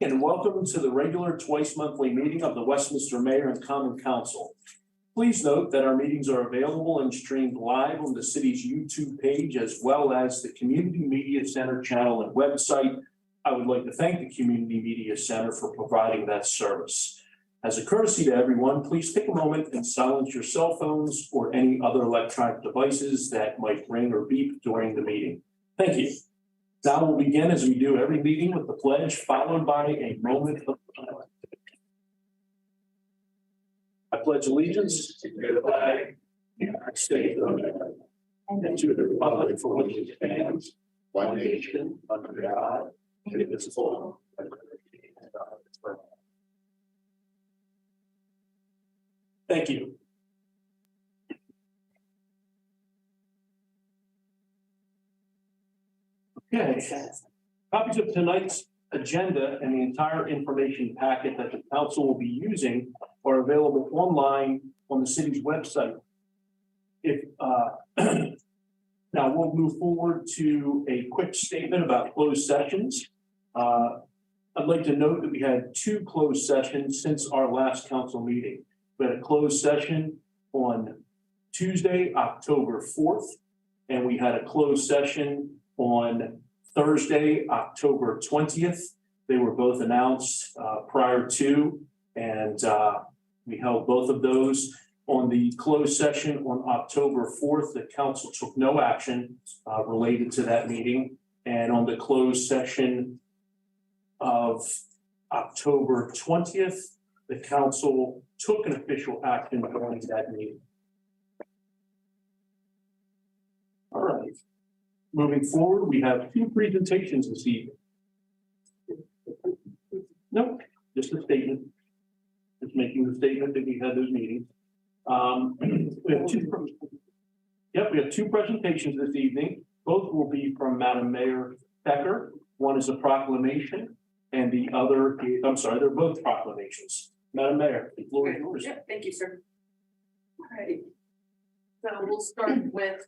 And welcome to the regular twice monthly meeting of the Westminster Mayor and Common Council. Please note that our meetings are available and streamed live on the city's YouTube page, as well as the Community Media Center channel and website. I would like to thank the Community Media Center for providing that service. As a courtesy to everyone, please take a moment and silence your cell phones or any other electronic devices that might ring or beep during the meeting. Thank you. Now we'll begin, as we do every meeting, with the pledge, followed by a moment of silence. I pledge allegiance to the flag of the United States of America and to the republic for which it stands, one nation, under God, indivisible, with liberty and justice for all. Thank you. Okay. Copies of tonight's agenda and the entire information packet that the council will be using are available online on the city's website. If now we'll move forward to a quick statement about closed sessions. I'd like to note that we had 2 closed sessions since our last council meeting. We had a closed session on Tuesday, October 4th, and we had a closed session on Thursday, October 20th. They were both announced prior to, and we held both of those. On the closed session on October 4th, the council took no action related to that meeting. And on the closed session of October 20th, the council took an official action during that meeting. All right. Moving forward, we have 2 presentations this evening. Nope, just a statement. Just making the statement that we had those meetings. We have 2 presentations this evening. Both will be from Madam Mayor Becker. One is a proclamation, and the other, they're both proclamations. Madam Mayor, the floor is yours. Yeah, thank you, sir. All right. So we'll start with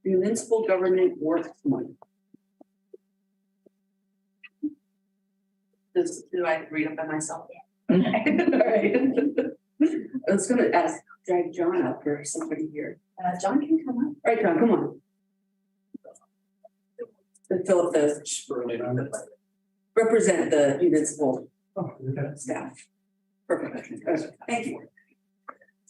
Municipal Government Works Month. Do I read it by myself? Okay. All right. I was going to drag John up or somebody here. John can come up. All right, John, come on. And fill up the represent the municipal staff. Perfect. Thank you.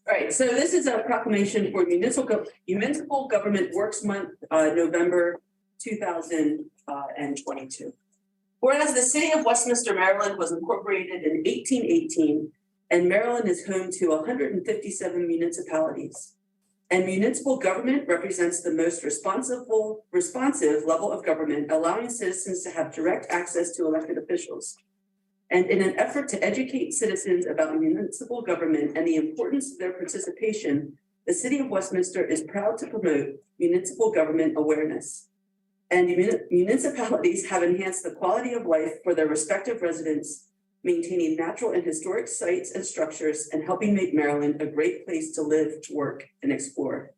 All right, so this is a proclamation for Municipal Government Works Month, November 2022. Whereas the city of Westminster, Maryland was incorporated in 1818, and Maryland is home to 157 municipalities. And municipal government represents the most responsive level of government, allowing citizens to have direct access to elected officials. And in an effort to educate citizens about municipal government and the importance of their participation, the city of Westminster is proud to promote municipal government awareness. And municipalities have enhanced the quality of life for their respective residents, maintaining natural and historic sites and structures, and helping make Maryland a great place to live, work, and explore.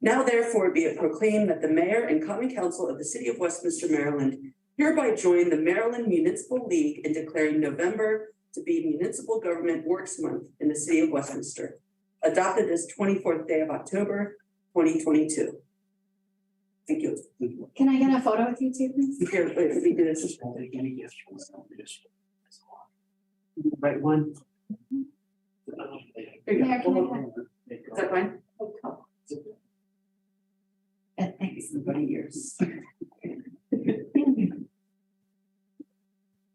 Now, therefore, be it proclaimed that the Mayor and Common Council of the City of Westminster, Maryland, hereby join the Maryland Municipal League in declaring November to be Municipal Government Works Month in the City of Westminster, adopted this 24th day of October, 2022. Thank you. Can I get a photo with you too, please? Here, wait, let me do this. Right one. There you go. Is that fine? Thanks. 20 years.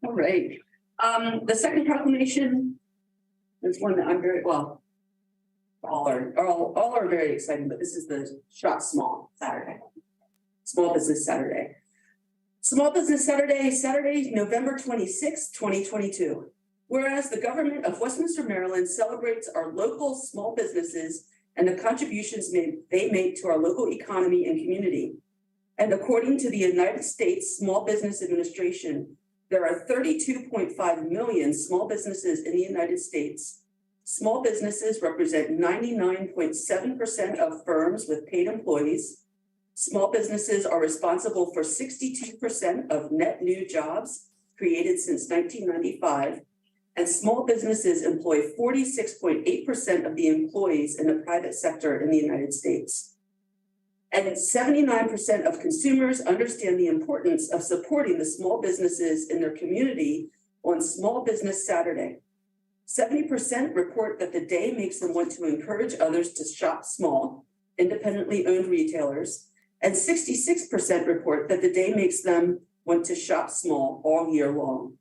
All right. The second proclamation is one that I'm very well. All are very exciting, but this is the Shop Small Saturday. Small Business Saturday. Small Business Saturday, Saturday, November 26, 2022. Whereas the government of Westminster, Maryland celebrates our local small businesses and the contributions they make to our local economy and community. And according to the United States Small Business Administration, there are 32.5 million small businesses in the United States. Small businesses represent 99.7% of firms with paid employees. Small businesses are responsible for 62% of net new jobs created since 1995, and small businesses employ 46.8% of the employees in the private sector in the United States. And 79% of consumers understand the importance of supporting the small businesses in their community on Small Business Saturday. 70% report that the day makes them want to encourage others to shop small, independently owned retailers, and 66% report that the day makes them want to shop small all year long.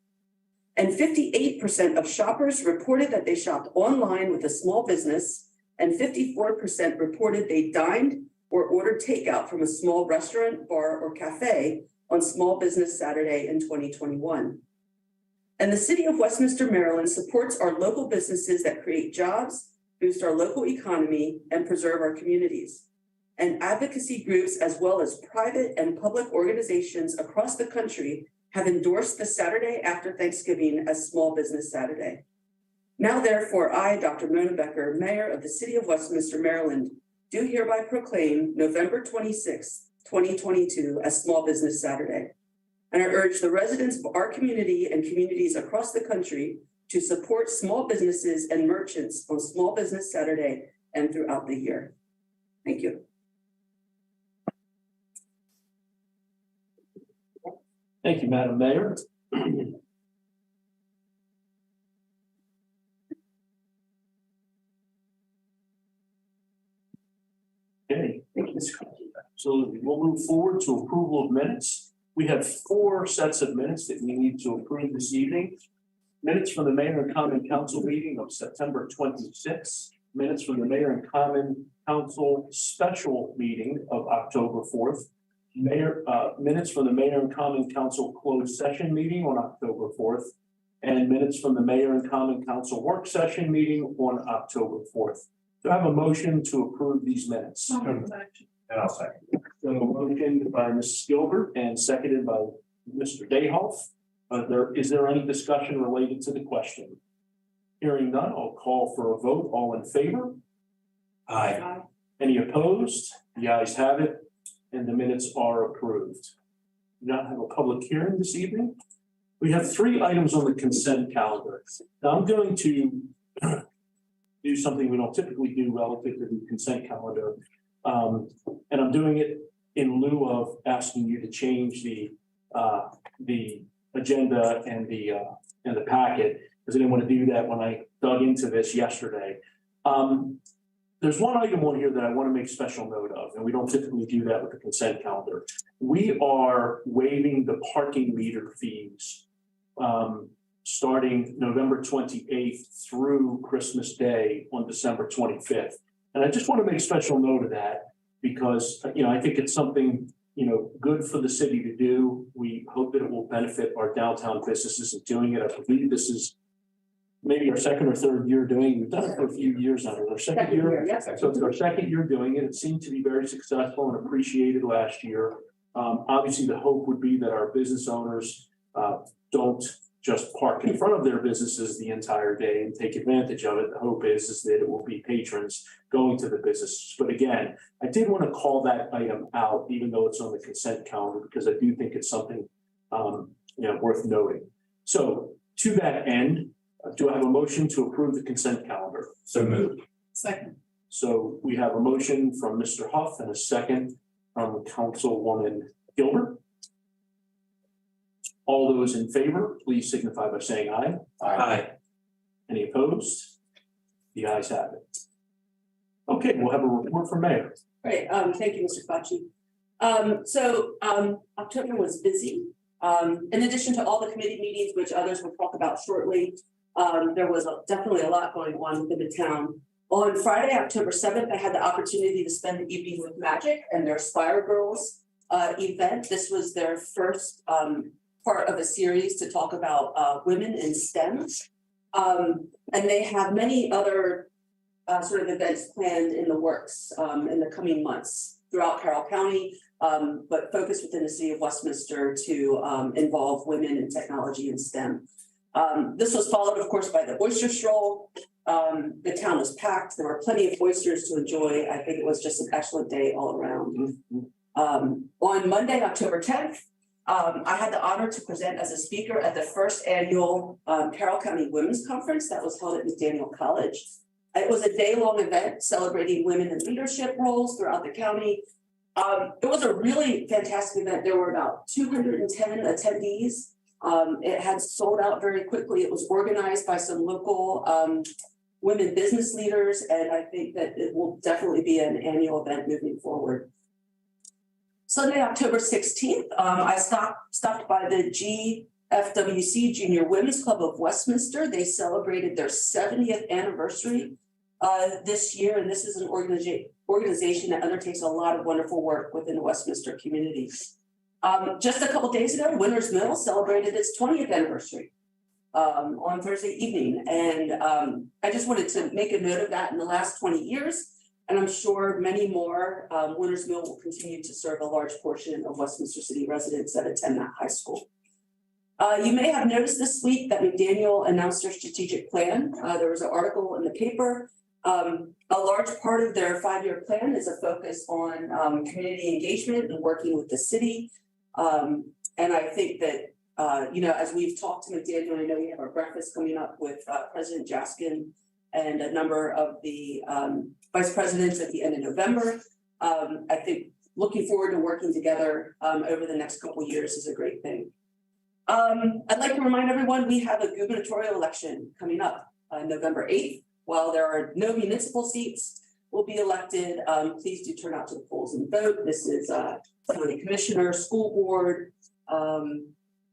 And 58% of shoppers reported that they shopped online with a small business, and 54% reported they dined or ordered takeout from a small restaurant, bar, or cafe on Small Business Saturday in 2021. And the city of Westminster, Maryland supports our local businesses that create jobs, boost our local economy, and preserve our communities. And advocacy groups, as well as private and public organizations across the country, have endorsed the Saturday after Thanksgiving as Small Business Saturday. Now, therefore, I, Dr. Mona Becker, Mayor of the City of Westminster, Maryland, do hereby proclaim November 26, 2022 as Small Business Saturday. And I urge the residents of our community and communities across the country to support small businesses and merchants on Small Business Saturday and throughout the year. Thank you. Thank you, Madam Mayor. Okay, thank you, Ms. Carpenter. Absolutely. We'll move forward to approval of minutes. We have 4 sets of minutes that we need to approve this evening. Minutes from the Mayor and Common Council meeting of September 26th. Minutes from the Mayor and Common Council special meeting of October 4th. Minutes from the Mayor and Common Council closed session meeting on October 4th. And minutes from the Mayor and Common Council work session meeting on October 4th. Do I have a motion to approve these minutes? And I'll second. So motion by Ms. Gilbert and seconded by Mr. Dayhoff. Is there any discussion related to the question? Hearing none, I'll call for a vote. All in favor? Aye. Any opposed? The ayes have it, and the minutes are approved. We now have a public hearing this evening. We have 3 items on the consent calendar. Now I'm going to do something we don't typically do relative to the consent calendar. And I'm doing it in lieu of asking you to change the agenda and the packet, because I didn't want to do that when I dug into this yesterday. There's one item on here that I want to make special note of, and we don't typically do that with the consent calendar. We are waiving the parking meter fees starting November 28th through Christmas Day on December 25th. And I just want to make special note of that because, I think it's something, good for the city to do. We hope that it will benefit our downtown businesses in doing it. I believe this is maybe our 2nd or 3rd year doing it. We've done it for a few years now. Our second year. Yes. So it's our 2nd year doing it. It seemed to be very successful and appreciated last year. Obviously, the hope would be that our business owners don't just park in front of their businesses the entire day and take advantage of it. The hope is that it will be patrons going to the businesses. But again, I did want to call that item out, even though it's on the consent calendar, because I do think it's something worth noting. So to that end, do I have a motion to approve the consent calendar? So moved. Second. So we have a motion from Mr. Huff and a second from Councilwoman Gilbert. All those in favor, please signify by saying aye. Aye. Any opposed? The ayes have it. Okay, we'll have a report from Mayor. Great. Thank you, Mr. Facci. October was busy. In addition to all the committee meetings, which others will talk about shortly, there was definitely a lot going on within the town. On Friday, October 7th, I had the opportunity to spend the evening with Magic and their Spire Girls event. This was their first part of a series to talk about women in STEM. And they have many other sort of events planned in the works in the coming months throughout Carroll County, but focused within the city of Westminster to involve women in technology and STEM. This was followed, of course, by the oyster stroll. The town was packed. There were plenty of oysters to enjoy. I think it was just an excellent day all around. On Monday, October 10th, I had the honor to present as a speaker at the first annual Carroll County Women's Conference that was held at McDaniel College. It was a day-long event celebrating women in leadership roles throughout the county. It was a really fantastic event. There were about 210 attendees. It had sold out very quickly. It was organized by some local women business leaders, and I think that it will definitely be an annual event moving forward. Sunday, October 16th, I stopped by the GFWC Junior Women's Club of Westminster. They celebrated their 70th anniversary this year, and this is an organization that undertakes a lot of wonderful work within the Westminster community. Just a couple days ago, Winters Mill celebrated its 20th anniversary on Thursday evening, and I just wanted to make a note of that. In the last 20 years, and I'm sure many more, Winters Mill will continue to serve a large portion of Westminster City residents that attend that high school. You may have noticed this week that McDaniel announced their strategic plan. There was an article in the paper. A large part of their 5-year plan is a focus on community engagement and working with the city. And I think that, as we've talked to McDaniel, I know we have our breakfast coming up with President Jaskin and a number of the vice presidents at the end of November. I think looking forward to working together over the next couple of years is a great thing. I'd like to remind everyone we have a gubernatorial election coming up November 8th. While there are no municipal seats will be elected, please do turn out to the polls and vote. This is county commissioner, school board,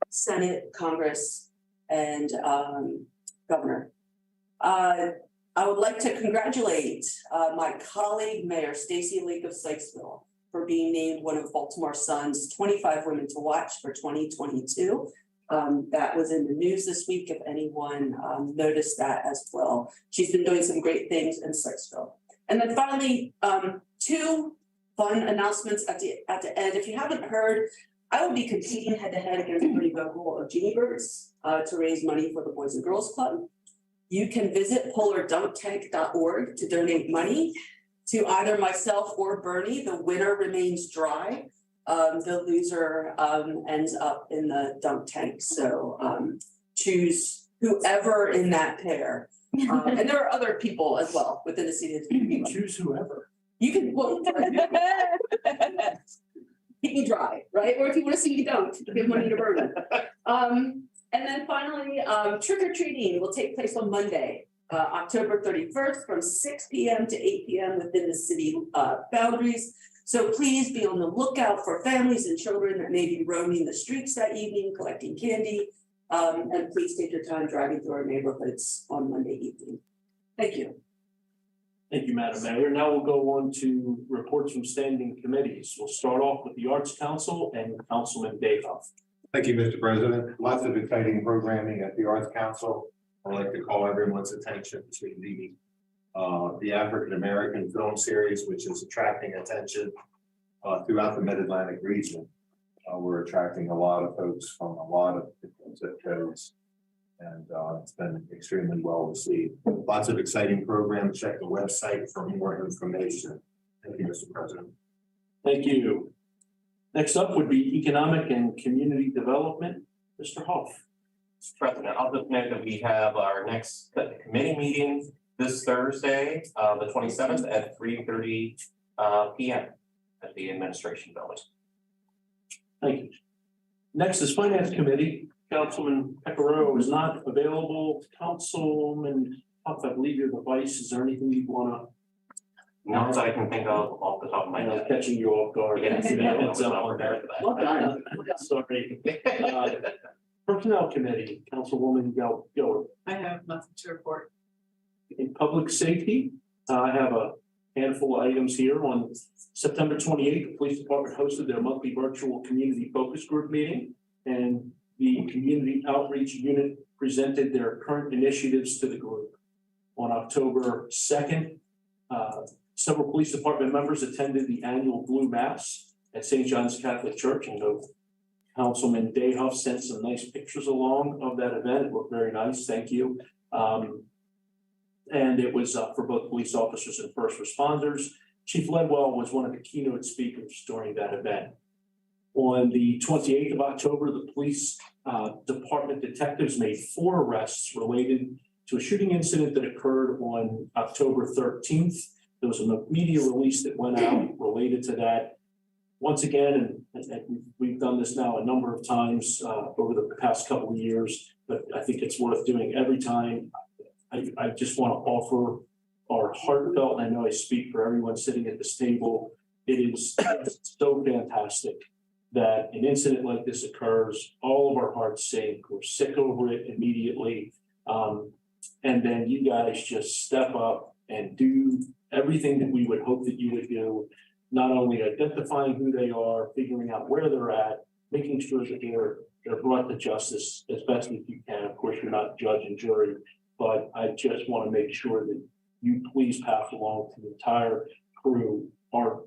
Senate, Congress, and governor. I would like to congratulate my colleague, Mayor Stacy Lake of Sykesville, for being named one of Baltimore Sun's 25 Women to Watch for 2022. That was in the news this week, if anyone noticed that as well. She's been doing some great things in Sykesville. And then finally, 2 fun announcements at the end. If you haven't heard, I will be competing head-to-head against Bernie Vogel of Genie Birds to raise money for the Boys and Girls Club. You can visit polardunktank.org to donate money to either myself or Bernie. The winner remains dry. The loser ends up in the dunk tank. So choose whoever in that pair. And there are other people as well within the city. You can choose whoever. You can keep me dry, right? Or if you want to see me dunk, give money to Bernie. And then finally, trick-or-treating will take place on Monday, October 31st from 6 p.m. to 8 p.m. within the city boundaries. So please be on the lookout for families and children that may be roaming the streets that evening, collecting candy. And please take your time driving through our neighborhoods on Monday evening. Thank you. Thank you, Madam Mayor. Now we'll go on to reports from standing committees. We'll start off with the Arts Council and Councilman Dayhoff. Thank you, Mr. President. Lots of exciting programming at the Arts Council. I'd like to call everyone's attention to the African American film series, which is attracting attention throughout the Mid-Atlantic region. We're attracting a lot of folks from a lot of different zip codes, and it's been extremely well received. Lots of exciting programs. Check the website for more information. Thank you, Mr. President. Thank you. Next up would be Economic and Community Development. Mr. Hoff. Mr. President, I'll just note that we have our next committee meeting this Thursday, the 27th at 3:30 p.m. at the administration building. Thank you. Next is Finance Committee. Councilman Pecoraro is not available. Councilman Hoff, I believe you're the vice. Is there anything you want to? Not that I can think of off the top of my head. Catching you off guard. Yes. Well done. Sorry. Personnel Committee, Councilwoman Geller. I have nothing to report. In Public Safety, I have a handful of items here. On September 28th, the Police Department hosted their monthly virtual community focus group meeting, and the Community Outreach Unit presented their current initiatives to the group. On October 2nd, several police department members attended the annual Blue Mass at St. John's Catholic Church, and Councilman Dayhoff sent some nice pictures along of that event. It looked very nice. Thank you. And it was for both police officers and first responders. Chief Ledwell was one of the keynote speakers during that event. On the 28th of October, the police department detectives made 4 arrests related to a shooting incident that occurred on October 13th. There was a media release that went out related to that. Once again, and we've done this now a number of times over the past couple of years, but I think it's worth doing every time. I just want to offer our heartfelt, and I know I speak for everyone sitting at this table, it is so fantastic that an incident like this occurs. All of our hearts sink. We're sick over it immediately. And then you guys just step up and do everything that we would hope that you would do, not only identifying who they are, figuring out where they're at, making sure that they're brought to justice as best as you can. Of course, you're not judge and jury, but I just want to make sure that you please pass along to the entire crew our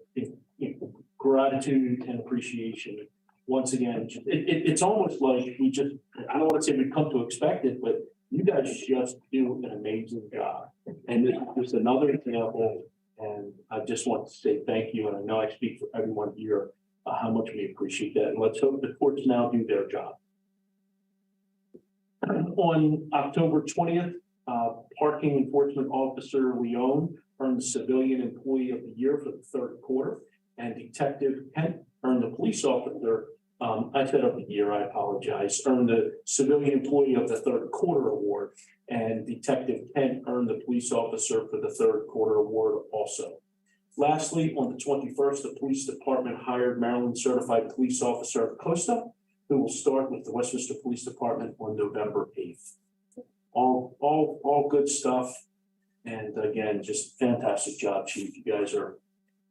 gratitude and appreciation. Once again, it's almost like we just, I don't want to say we've come to expect it, but you guys just do an amazing job. And this is just another example. And I just want to say thank you. And I know I speak for everyone here, how much we appreciate that. And let's hope the courts now do their job. On October 20th, parking enforcement officer Leone earned the civilian employee of the year for the 3rd quarter. And Detective Kent earned the police officer, I said of the year, I apologize, earned the civilian employee of the 3rd quarter award. And Detective Kent earned the police officer for the 3rd quarter award also. Lastly, on the 21st, the police department hired Maryland certified police officer Acosta, who will start with the Westminster Police Department on November 8th. All good stuff. And again, just fantastic job, Chief. You guys are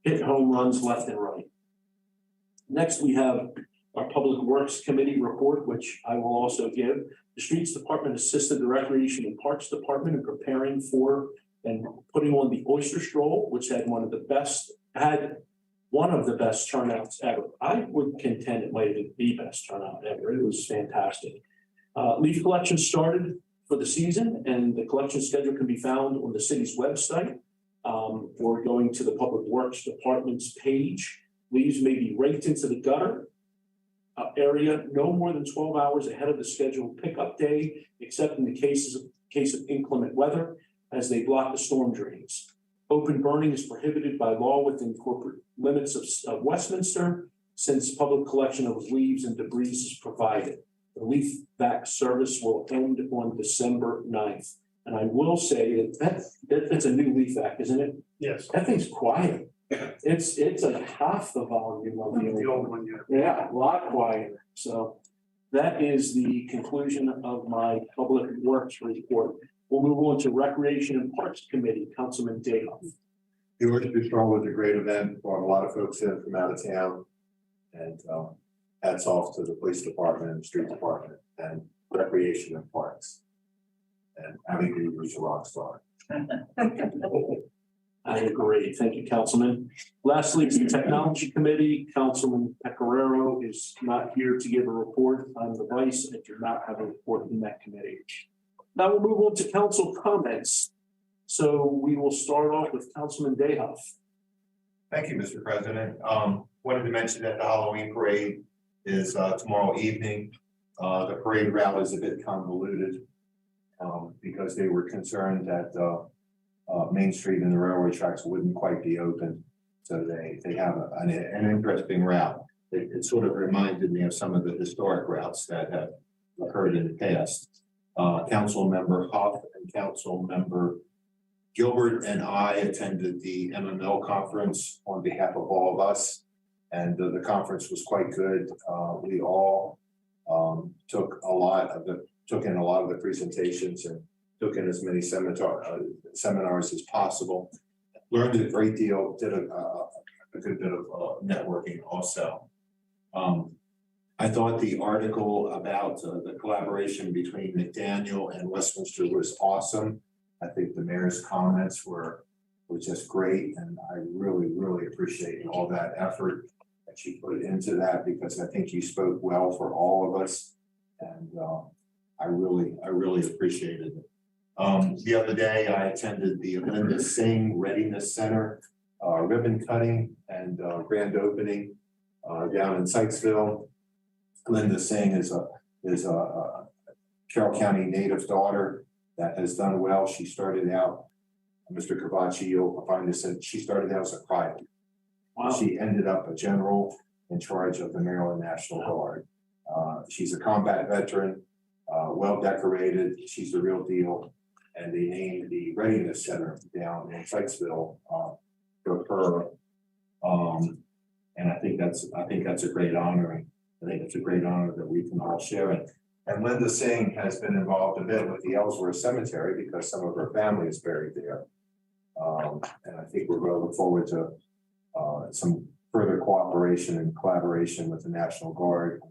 hitting home runs left and right. Next, we have our Public Works Committee report, which I will also give. The Streets Department assisted the Recreation and Parks Department in preparing for and putting on the Oyster Stroll, which had one of the best turnouts ever. I would contend it might have been the best turnout ever. It was fantastic. Leaf collection started for the season, and the collection schedule can be found on the city's website or going to the Public Works Department's page. Leaves may be raked into the gutter area no more than 12 hours ahead of the scheduled pickup day, except in the case of inclement weather, as they block the storm drains. Open burning is prohibited by law within corporate limits of Westminster, since public collection of leaves and debris is provided. The leaf vac service will end on December 9th. And I will say that's a new leaf vac, isn't it? Yes. That thing's quiet. It's a half the volume of The old one, yeah. yeah, a lot quieter. So that is the conclusion of my Public Works report. We'll move on to Recreation and Parks Committee, Councilman Dayhoff. The Oyster Stroll was a great event, brought a lot of folks in from out of town. And hats off to the police department and the street department and recreation and parks. And Abby Weaver is a rock star. I agree. Thank you, Councilman. Lastly, the Technology Committee, Councilman Pecoraro is not here to give a report. I'm the vice and do not have a report in that committee. Now we'll move on to council comments. So we will start off with Councilman Dayhoff. Thank you, Mr. President. Wanted to mention that the Halloween parade is tomorrow evening. The parade route is a bit convoluted because they were concerned that Main Street and the railroad tracks wouldn't quite be open. So they have an interesting route. It sort of reminded me of some of the historic routes that have occurred in the past. Council Member Huff and Council Member Gilbert and I attended the MML conference on behalf of all of us. And the conference was quite good. We all took in a lot of the presentations and took in as many seminars as possible. Learned a great deal, did a good bit of networking also. I thought the article about the collaboration between McDaniel and Westminster was awesome. I think the mayor's comments were just great, and I really, really appreciate all that effort that you put into that, because I think you spoke well for all of us, and I really appreciated it. The other day, I attended the Linda Singh Readiness Center ribbon cutting and grand opening. down in Sykesville. Linda Singh is a Carroll County native daughter that has done well. She started out, Mr. Kavachi, you'll find this, she started out as a private. Wow. She ended up a general in charge of the Maryland National Guard. She's a combat veteran, well decorated. She's the real deal. And they named the Readiness Center down in Sykesville for her. And I think that's a great honor. I think it's a great honor that we can all share it. And Linda Singh has been involved a bit with the Ellsworth Cemetery because some of her family is buried there. And I think we're going to look forward to some further cooperation and collaboration with the National Guard,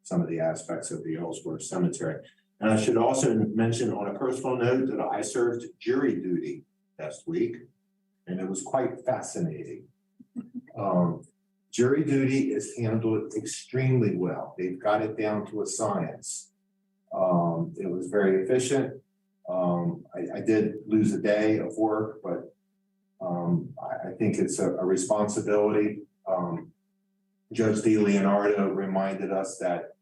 some of the aspects of the Ellsworth Cemetery. And I should also mention on a personal note that I served jury duty last week, and it was quite fascinating. Jury duty is handled extremely well. They've got it down to a science. It was very efficient. I did lose a day of work, but I think it's a responsibility. Judge DeLeonardo reminded us that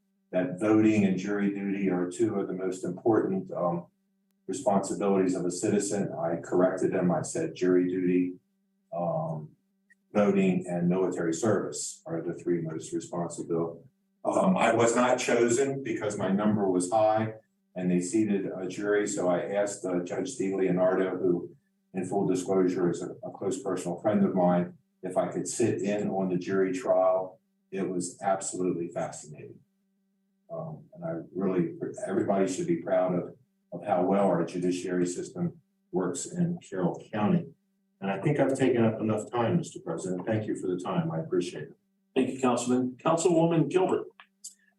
voting and jury duty are two of the most important responsibilities of a citizen. I corrected him. I said jury duty, voting, and military service are the three most responsible. I was not chosen because my number was high and they seated a jury. So I asked Judge DeLeonardo, who in full disclosure is a close personal friend of mine, if I could sit in on the jury trial. It was absolutely fascinating. And I really, everybody should be proud of how well our judiciary system works in Carroll County. And I think I've taken up enough time, Mr. President. Thank you for the time. I appreciate it. Thank you, Councilman. Councilwoman Gilbert.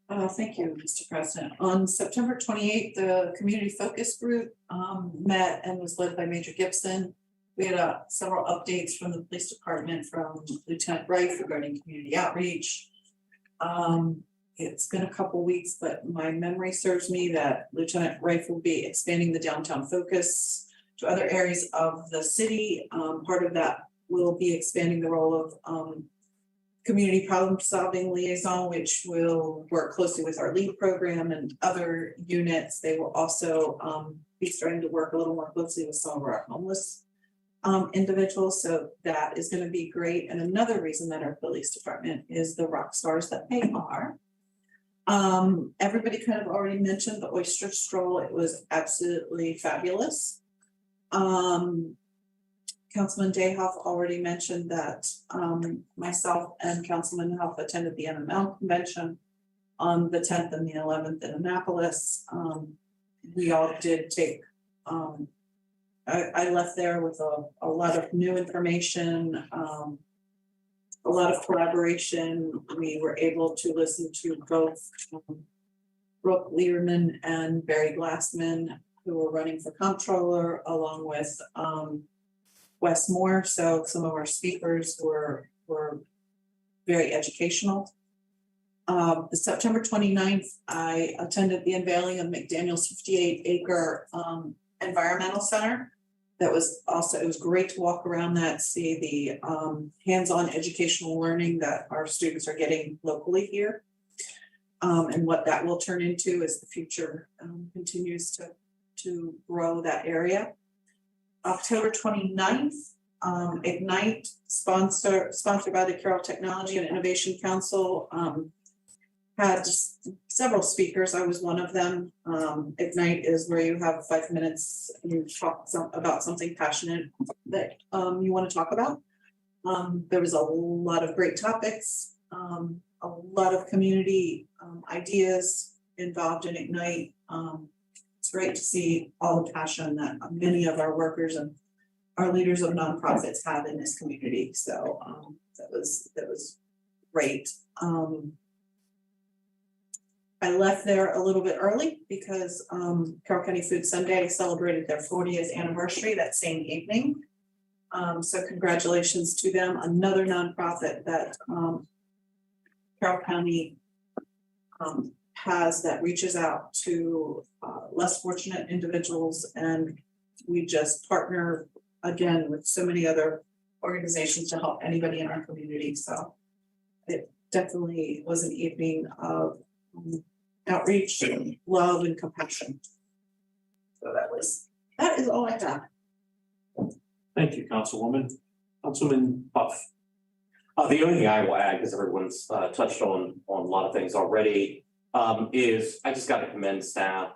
Thank you, Mr. President. On September 28th, the Community Focus Group met and was led by Major Gibson. We had several updates from the police department from Lieutenant Wright regarding community outreach. It's been a couple weeks, but my memory serves me that Lieutenant Wright will be expanding the downtown focus to other areas of the city. Part of that will be expanding the role of community problem solving liaison, which will work closely with our LEAD program and other units. They will also be starting to work a little more closely with some of our homeless individuals. So that is going to be great. And another reason that our police department is the rock stars that they are. Everybody kind of already mentioned the oyster stroll. It was absolutely fabulous. Councilman Dayhoff already mentioned that myself and Councilman Huff attended the MML convention on the 10th and the 11th in Annapolis. We all did take, I left there with a lot of new information, a lot of collaboration. We were able to listen to both Brooke Learman and Barry Glassman, who were running for comptroller, along with Wes Moore. So some of our speakers were very educational. The September 29th, I attended the unveiling of McDaniel's 58-acre environmental center. That was also, it was great to walk around that, see the hands-on educational learning that our students are getting locally here. And what that will turn into as the future continues to grow that area. October 29th, Ignite, sponsored by the Carroll Technology and Innovation Council, had several speakers. I was one of them. Ignite is where you have 5 minutes and you talk about something passionate that you want to talk about. There was a lot of great topics, a lot of community ideas involved in Ignite. It's great to see all the passion that many of our workers and our leaders of nonprofits have in this community. So that was great. I left there a little bit early because Carroll County Food Sunday celebrated their 40th anniversary that same evening. So congratulations to them. Another nonprofit that Carroll County has that reaches out to less fortunate individuals, and we just partner again with so many other organizations to help anybody in our community. So definitely was an evening of outreach, love and compassion. So that is all I have. Thank you, Councilwoman. Councilman Puff. The only thing I will add, because everyone's touched on a lot of things already, is I just got to commend staff.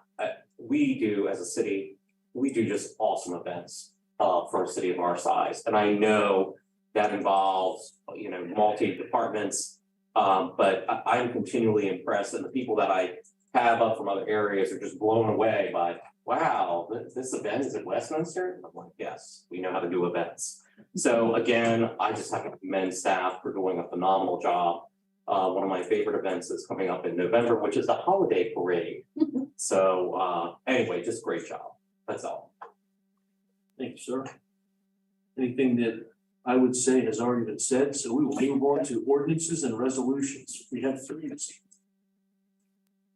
We do, as a city, we do just awesome events for a city of our size. And I know that involves, multi departments, but I'm continually impressed, and the people that I have up from other areas are just blown away by, wow, this event is at Westminster? I'm like, yes, we know how to do events. So again, I just have to commend staff for doing a phenomenal job. One of my favorite events is coming up in November, which is the holiday parade. So anyway, just great job. That's all. Thank you, sir. Anything that I would say has already been said, so we will move on to ordinances and resolutions. We have 3 this evening.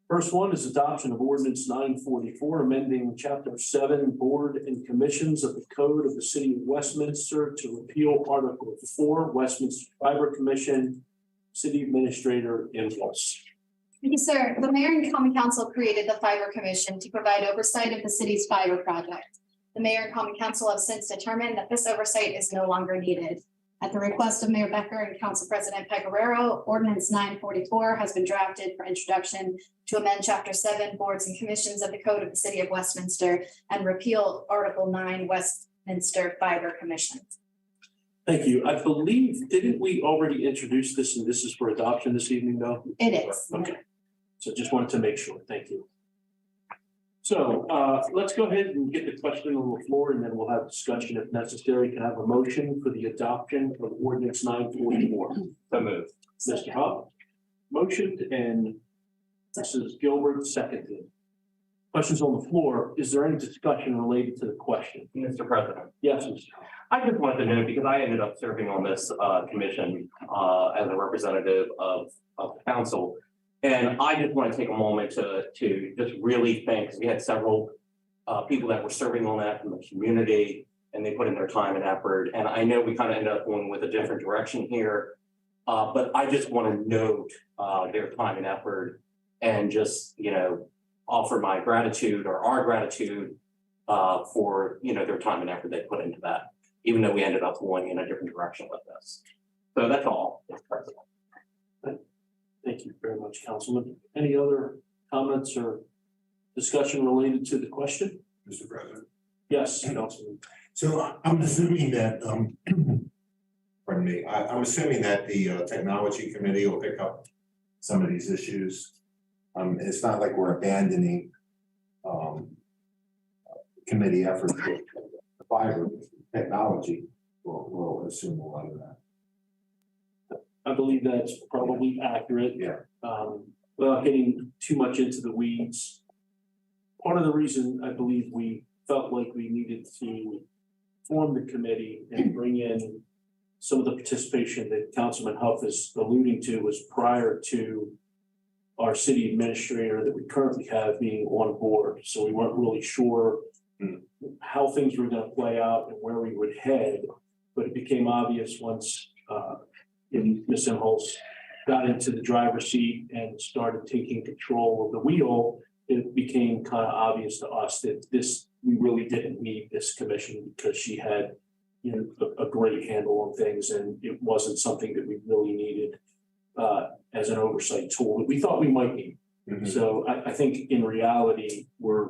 First one is adoption of ordinance 944, amending chapter 7, board and commissions of the code of the city of Westminster to repeal article 4, Westminster Fiber Commission, city administrator impulse. Thank you, sir. The mayor and common council created the fiber commission to provide oversight of the city's fiber project. The mayor and common council have since determined that this oversight is no longer needed. At the request of Mayor Becker and Council President Pecoraro, Ordinance 944 has been drafted for introduction to amend Chapter 7, Boards and Commissions of the Code of the City of Westminster and repeal Article 9, Westminster Fiber Commission. Thank you. I believe, didn't we already introduce this, and this is for adoption this evening, though? It is. Okay. So just wanted to make sure. Thank you. So let's go ahead and get the question on the floor, and then we'll have discussion if necessary. Can I have a motion for the adoption of ordinance 944? So moved. Mr. Hub, motioned, and Mrs. Gilbert seconded. Questions on the floor. Is there any discussion related to the question? Mr. President. Yes, Mr. Hub. I just wanted to know, because I ended up serving on this commission as a representative of the council. And I just want to take a moment to just really thank, because we had several people that were serving on that from the community, and they put in their time and effort. And I know we kind of ended up going with a different direction here, but I just want to note their time and effort and just, offer my gratitude or our gratitude for, their time and effort they put into that, even though we ended up going in a different direction with this. So that's all, Mr. President. Thank you very much, Councilman. Any other comments or discussion related to the question? Mr. President. Yes, Councilman. So I'm assuming that, pardon me, I'm assuming that the technology committee will pick up some of these issues. It's not like we're abandoning committee efforts with the fiber technology. We'll assume a lot of that. I believe that's probably accurate. Yeah. Without getting too much into the weeds, part of the reason I believe we felt like we needed to form the committee and bring in some of the participation that Councilman Huff is alluding to was prior to our city administrator that we currently have being on board. So we weren't really sure how things were going to play out and where we would head, but it became obvious once Ms. Imholz got into the driver's seat and started taking control of the wheel. It became kind of obvious to us that we really didn't need this commission because she had, a great handle on things, and it wasn't something that we really needed as an oversight tool that we thought we might need. Mm-hmm. So I think in reality, we're,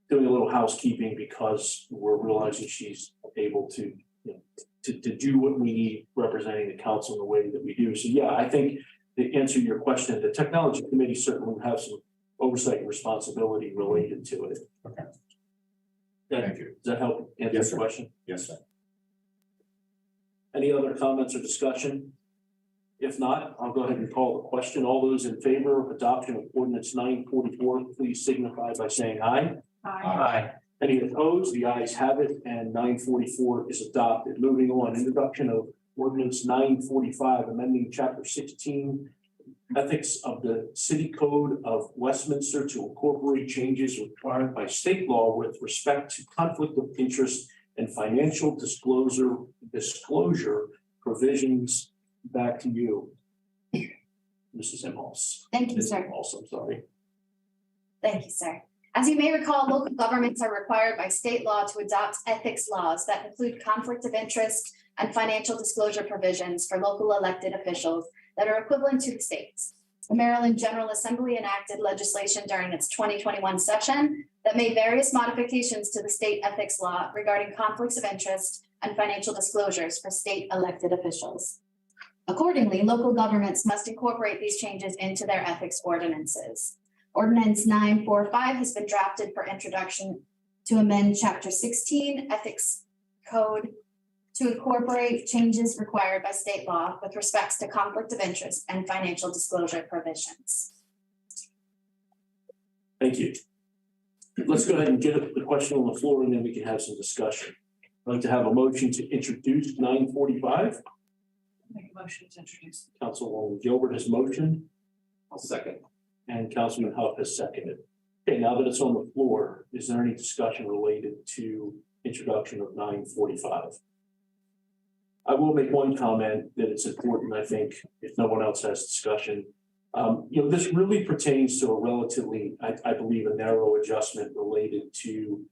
doing a little housekeeping because we're realizing she's able to, to do what we need representing the council in the way that we do. So yeah, I think to answer your question, the technology committee certainly will have some oversight and responsibility related to it. Okay. Thank you. Does that help answer Yes, the sir. question? Yes, sir. Any other comments or discussion? If not, I'll go ahead and call the question. All those in favor of adoption of ordinance 944, please signify by saying aye. Aye. Any opposed? The ayes have it, and 944 is adopted. Moving on, introduction of ordinance 945, amending chapter 16, ethics of the city code of Westminster to incorporate changes required by state law with respect to conflict of interest and financial disclosure provisions. Back to you, Mrs. Imhoff. Thank you, Ms. sir. Imhoff, I'm sorry. Thank you, sir. As you may recall, local governments are required by state law to adopt ethics laws that include conflict of interest and financial disclosure provisions for local elected officials that are equivalent to the state's. The Maryland General Assembly enacted legislation during its 2021 session that made various modifications to the state ethics law regarding conflicts of interest and financial disclosures for state elected officials. Accordingly, local governments must incorporate these changes into their ethics ordinances. Ordinance 945 has been drafted for introduction to amend Chapter 16 Ethics Code to incorporate changes required by state law with respects to conflict of interest and financial disclosure provisions. Thank you. Let's go ahead and get the question on the floor and then we can have some discussion. I'd like to have a motion to introduce 945. Make a motion to introduce. Councilwoman Gilbert has motioned I'll second. and Councilman Huff has seconded. Okay, now that it's on the floor, is there any discussion related to introduction of 945? I will make one comment that it's important, I think, if no one else has discussion. This really pertains to a relatively, I believe, a narrow adjustment related to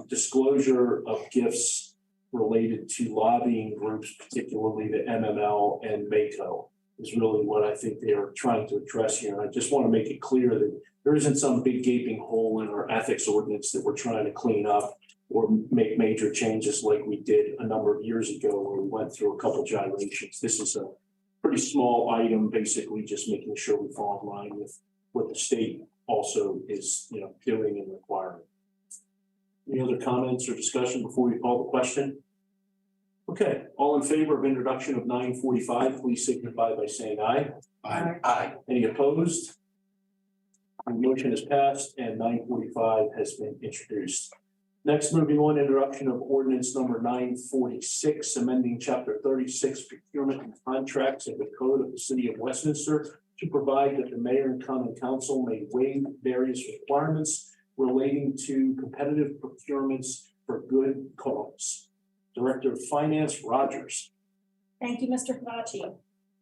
disclosure of gifts related to lobbying groups, particularly the MML and MACO, is really what I think they are trying to address here. And I just want to make it clear that there isn't some big gaping hole in our ethics ordinance that we're trying to clean up or make major changes like we did a number of years ago where we went through a couple gyrations. This is a pretty small item, basically just making sure we fall in line with what the state also is, doing and requiring. Any other comments or discussion before we call the question? Okay, all in favor of introduction of 945, please signify by saying aye. Aye. Any opposed? The motion is passed and 945 has been introduced. Next, moving on, introduction of ordinance number 946, amending chapter 36 procurement and contracts of the code of the city of Westminster to provide that the mayor and common council may waive various requirements relating to competitive procurements for good cause. Director of Finance, Rogers. Thank you, Mr. Favaci.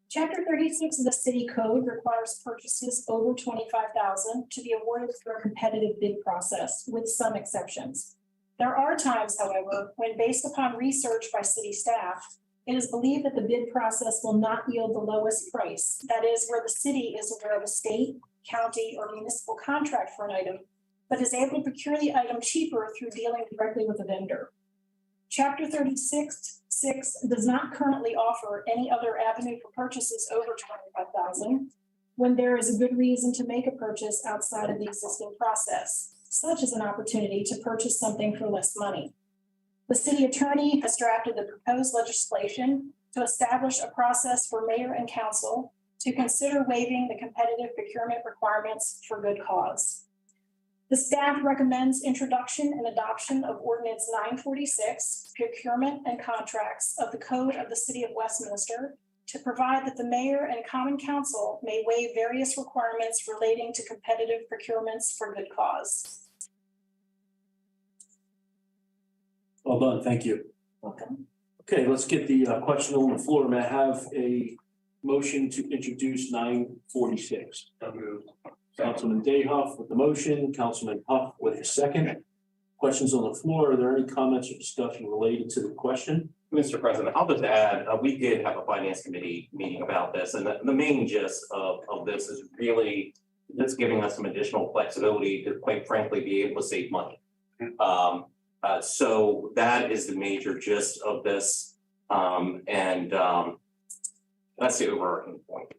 Chapter 36 of the city code requires purchases over $25,000 to be awarded through a competitive bid process with some exceptions. There are times, however, when based upon research by city staff, it is believed that the bid process will not yield the lowest price. That is, where the city is aware of a state, county, or municipal contract for an item, but is able to procure the item cheaper through dealing directly with the vendor. Chapter 36(6) does not currently offer any other avenue for purchases over $25,000 when there is a good reason to make a purchase outside of the existing process, such as an opportunity to purchase something for less money. The city attorney has drafted the proposed legislation to establish a process for mayor and council to consider waiving the competitive procurement requirements for good cause. The staff recommends introduction and adoption of Ordinance 946, Procurement and Contracts of the Code of the City of Westminster, to provide that the mayor and common council may waive various requirements relating to competitive procurements for good cause. Well done, thank you. Welcome. Okay, let's get the question on the floor. May I have a motion to introduce 946? So moved. Councilman Dayhoff with the motion, Councilman Huff with the second. Questions on the floor. Are there any comments or discussion related to the question? Mr. President, I'll just add, we did have a finance committee meeting about this, and the main gist of this is really just giving us some additional flexibility to, quite frankly, be able to save money. So that is the major gist of this, and that's the overarching point.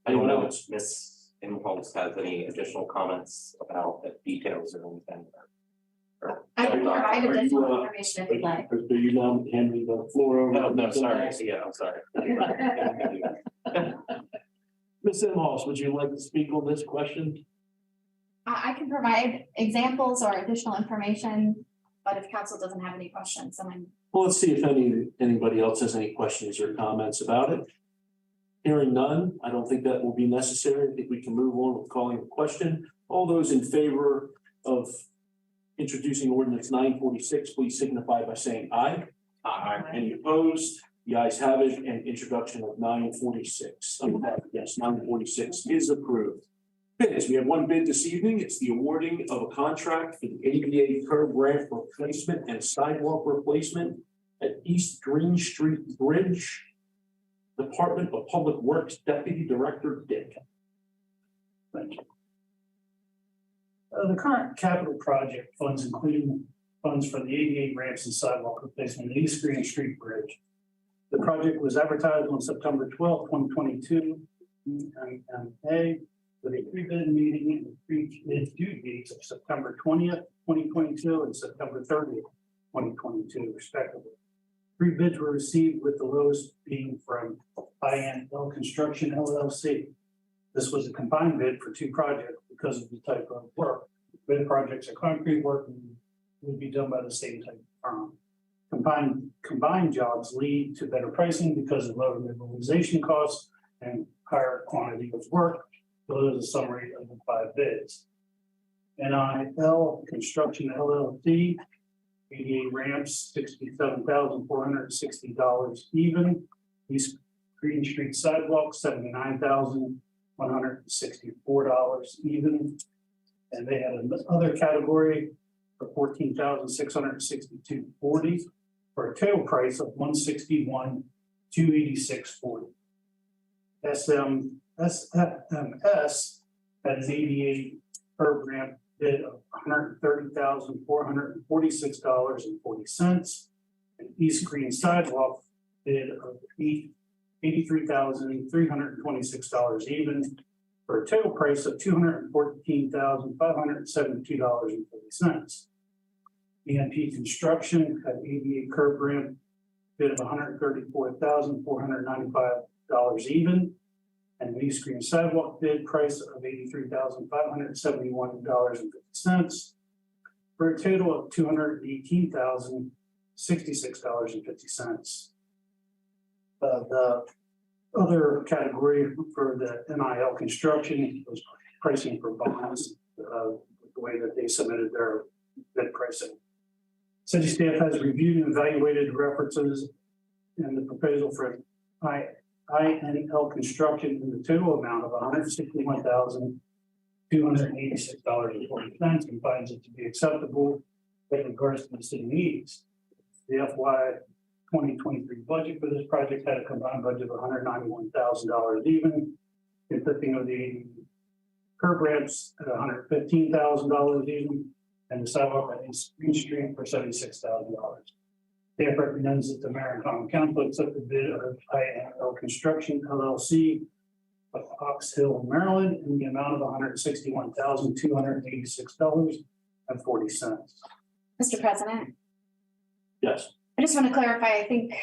I don't know if Ms. Imhoff has any additional comments about the details or anything. I can provide Are you, additional information if you'd like. Are you now handing the floor over? No, sorry. Yeah, I'm sorry. Ms. Imhoff, would you like to speak on this question? I can provide examples or additional information, but if council doesn't have any questions, then I'm. Well, let's see if anybody else has any questions or comments about it. Hearing none, I don't think that will be necessary. I think we can move on with calling the question. All those in favor of introducing ordinance 946, please signify by saying aye. Aye. Any opposed? The ayes have it, and introduction of 946. Yes, 946 is approved. Bids, we have one bid this evening. It's the awarding of a contract for the ADA curb ramp replacement and sidewalk replacement at East Green Street Bridge. Department of Public Works Deputy Director Dick. Thank you. The current capital project funds, including funds for the ADA ramps and sidewalk replacement at East Green Street Bridge. The project was advertised on September 12, 2022, EMA, with a pre-bid meeting and pre-bid due dates of September 20th, 2022 and September 30th, 2022, respectively. Three bids were received, with the lowest being from INL Construction LLC. This was a combined bid for two projects because of the type of work. Bid projects are concrete work and would be done by the same type of firm. Combined jobs lead to better pricing because of lower mobilization costs and higher quantity of work. So there's a summary of the five bids. NIL Construction LLC, ADA ramps, $67,460 even. East Green Street sidewalk, $79,164 even. And they had another category for $14,662.40 for a total price of $161,286.40. SMS had an ADA curb ramp bid of $130,446.40. An East Green sidewalk bid of $83,326 even, for a total price of $214,572.40. EMP Construction had ADA curb ramp bid of $134,495 even, and an East Green sidewalk bid price of $83,571.50, for a total of $218,066.50. The other category for the NIL Construction was pricing for bonds, the way that they submitted their bid pricing. City staff has reviewed and evaluated references in the proposal for INL Construction in the total amount of $161,286.40 and finds it to be acceptable with regards to the city needs. The FY 2023 budget for this project had a combined budget of $191,000 even, consisting of the curb ramps at $115,000 even, and the sidewalk at East Green Street for $76,000. Staff recommends that the mayor and common council accept the bid of INL Construction LLC of Ox Hill, Maryland, in the amount of $161,286.40. Mr. President, Yes. I just want to clarify, I think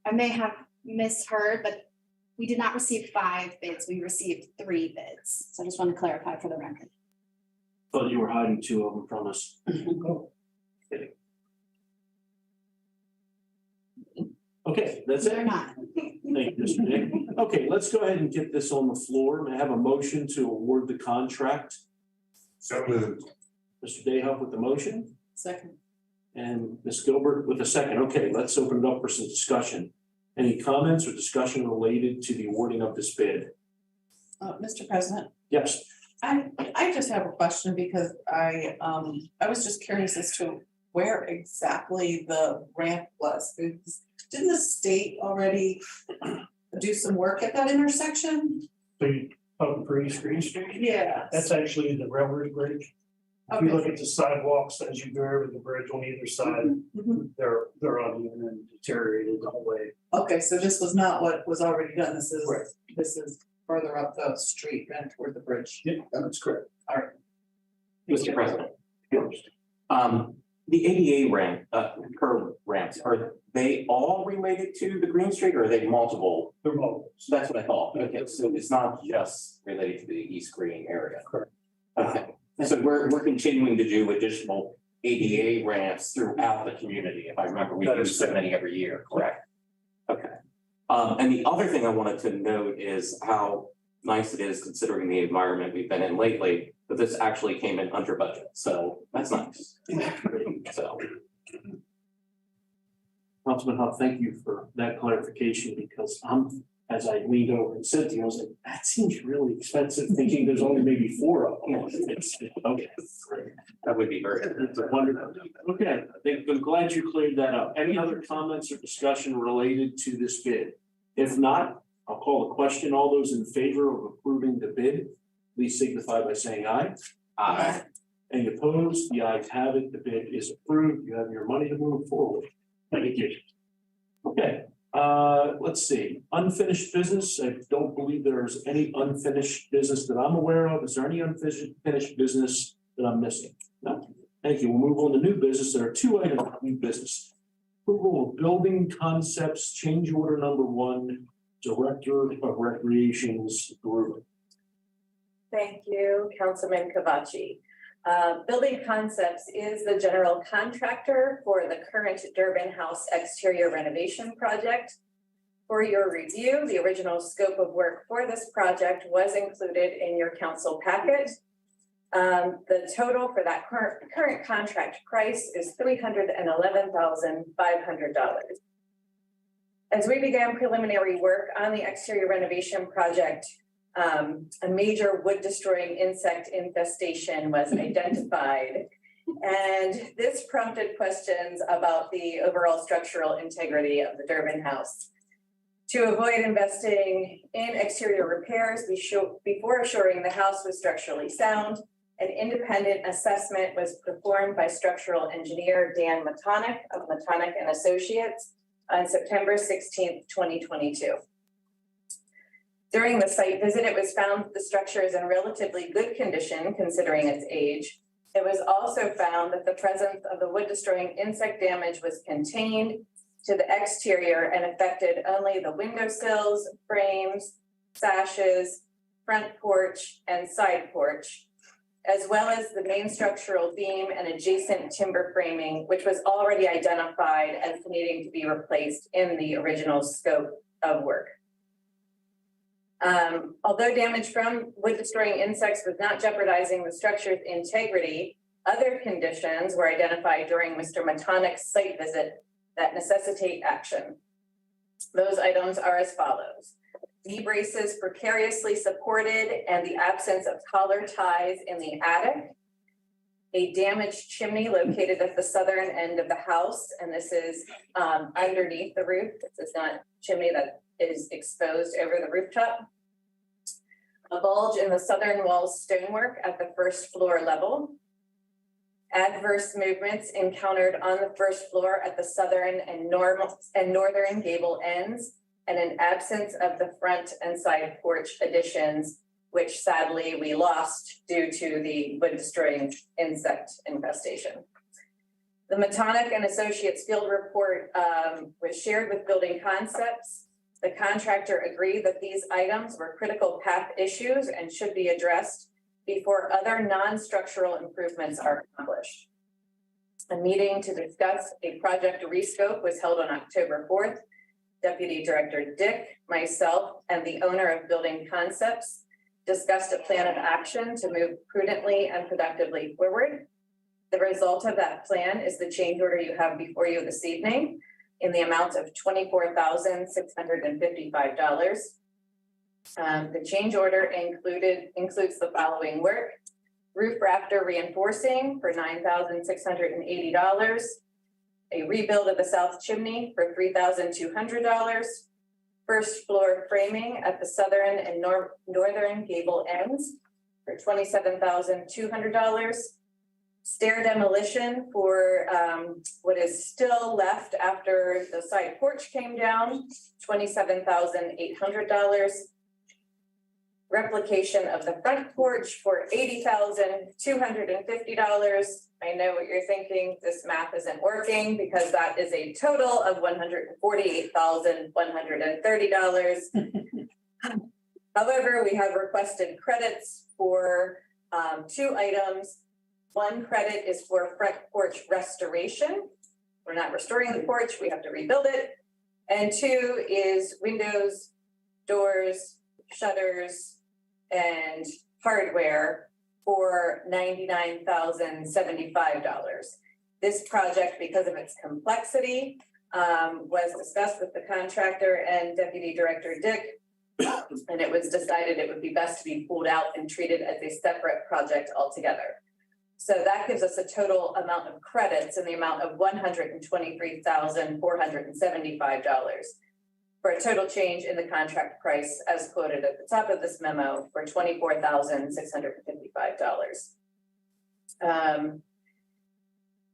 I may have misheard, but we did not receive 5 bids. We received 3 bids. So I just want to clarify for the record. Thought you were hiding 2 of them from us. Okay, that's it. They're not. Thank you, Mr. Dick. Okay, let's go ahead and get this on the floor. May I have a motion to award the contract? So moved. Mr. Dayhoff with the motion Second. and Ms. Gilbert with the second. Okay, let's open it up for some discussion. Any comments or discussion related to the awarding of this bid? Mr. President, Yes. I just have a question because I was just curious as to where exactly the ramp was. Didn't the state already do some work at that intersection? So you talking for East Green Street? Yeah. That's actually the railroad bridge. If you look at the sidewalks as you go over the bridge on either side, Mhm. they're uneven and deteriorated the whole way. Okay, so this was not what was already done. This is further up the street and toward the bridge. Yeah, that's correct. All right. Mr. President. The ADA ramp, curb ramps, are they all related to the Green Street or are they multiple? They're mobile. So that's what I thought. Okay, so it's not just related to the East Green area. Correct. Okay, so we're continuing to do additional ADA ramps throughout the community. If I remember, we do so many every year, correct? Okay. And the other thing I wanted to note is how nice it is, considering the environment we've been in lately, that this actually came in under budget. So that's nice. So. Councilman Huff, thank you for that clarification, because as I leaned over and said to you, I was like, that seems really expensive, thinking there's only maybe 4 of them. Okay, great. That would be very. It's a wonderful. Okay, I'm glad you cleared that up. Any other comments or discussion related to this bid? If not, I'll call the question. All those in favor of approving the bid, please signify by saying aye. Aye. Any opposed? The ayes have it. The bid is approved. You have your money to move forward. Thank you. Okay, let's see. Unfinished business. I don't believe there's any unfinished business that I'm aware of. Is there any unfinished business that I'm missing? No. Thank you. We'll move on to new business. There are 2 items of new business. Approval of building concepts, change order number 1, Director of Recreations Group. Thank you, Councilman Kavachi. Building Concepts is the general contractor for the current Durbin House exterior renovation project. For your review, the original scope of work for this project was included in your council packet. The total for that current contract price is $311,500. As we began preliminary work on the exterior renovation project, a major wood destroying insect infestation was identified. And this prompted questions about the overall structural integrity of the Durbin House. To avoid investing in exterior repairs before assuring the house was structurally sound, an independent assessment was performed by structural engineer Dan Matonic of Matonic and Associates on September 16th, 2022. During the site visit, it was found that the structure is in relatively good condition considering its age. It was also found that the presence of the wood destroying insect damage was contained to the exterior and affected only the windowsills, frames, sashes, front porch, and side porch, as well as the main structural beam and adjacent timber framing, which was already identified as needing to be replaced in the original scope of work. Although damage from wood destroying insects was not jeopardizing the structure's integrity, other conditions were identified during Mr. Matonic's site visit that necessitate action. Those items are as follows. Knee braces precariously supported and the absence of collar ties in the attic. A damaged chimney located at the southern end of the house, and this is underneath the roof. This is not chimney that is exposed over the rooftop. A bulge in the southern wall stonework at the first floor level. Adverse movements encountered on the first floor at the southern and northern gable ends, and an absence of the front and side porch additions, which sadly we lost due to the wood destroying insect infestation. The Matonic and Associates field report was shared with Building Concepts. The contractor agreed that these items were critical path issues and should be addressed before other non-structural improvements are accomplished. A meeting to discuss a project rescope was held on October 4th. Deputy Director Dick, myself, and the owner of Building Concepts discussed a plan of action to move prudently and productively forward. The result of that plan is the change order you have before you this evening in the amount of $24,655. The change order includes the following work: roof rafter reinforcing for $9,680, a rebuild of the south chimney for $3,200, first floor framing at the southern and northern gable ends for $27,200, stair demolition for what is still left after the side porch came down, $27,800, replication of the front porch for $80,250. I know what you're thinking, this math isn't working because that is a total of $148,130. However, we have requested credits for 2 items. One credit is for front porch restoration. We're not restoring the porch, we have to rebuild it. And 2 is windows, doors, shutters, and hardware for $99,075. This project, because of its complexity, was discussed with the contractor and Deputy Director Dick. And it was decided it would be best to be pulled out and treated as a separate project altogether. So that gives us a total amount of credits in the amount of $123,475 for a total change in the contract price as quoted at the top of this memo for $24,655.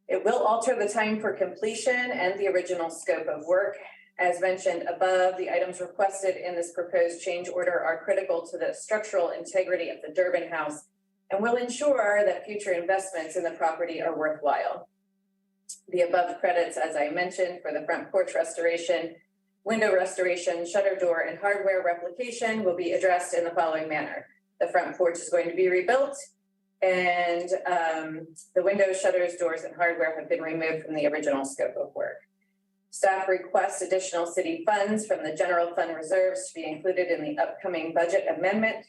It will alter the time for completion and the original scope of work. As mentioned above, the items requested in this proposed change order are critical to the structural integrity of the Durbin House and will ensure that future investments in the property are worthwhile. The above credits, as I mentioned, for the front porch restoration, window restoration, shutter door, and hardware replication will be addressed in the following manner. The front porch is going to be rebuilt, and the windows, shutters, doors, and hardware have been removed from the original scope of work. Staff requests additional city funds from the general fund reserves to be included in the upcoming budget amendment.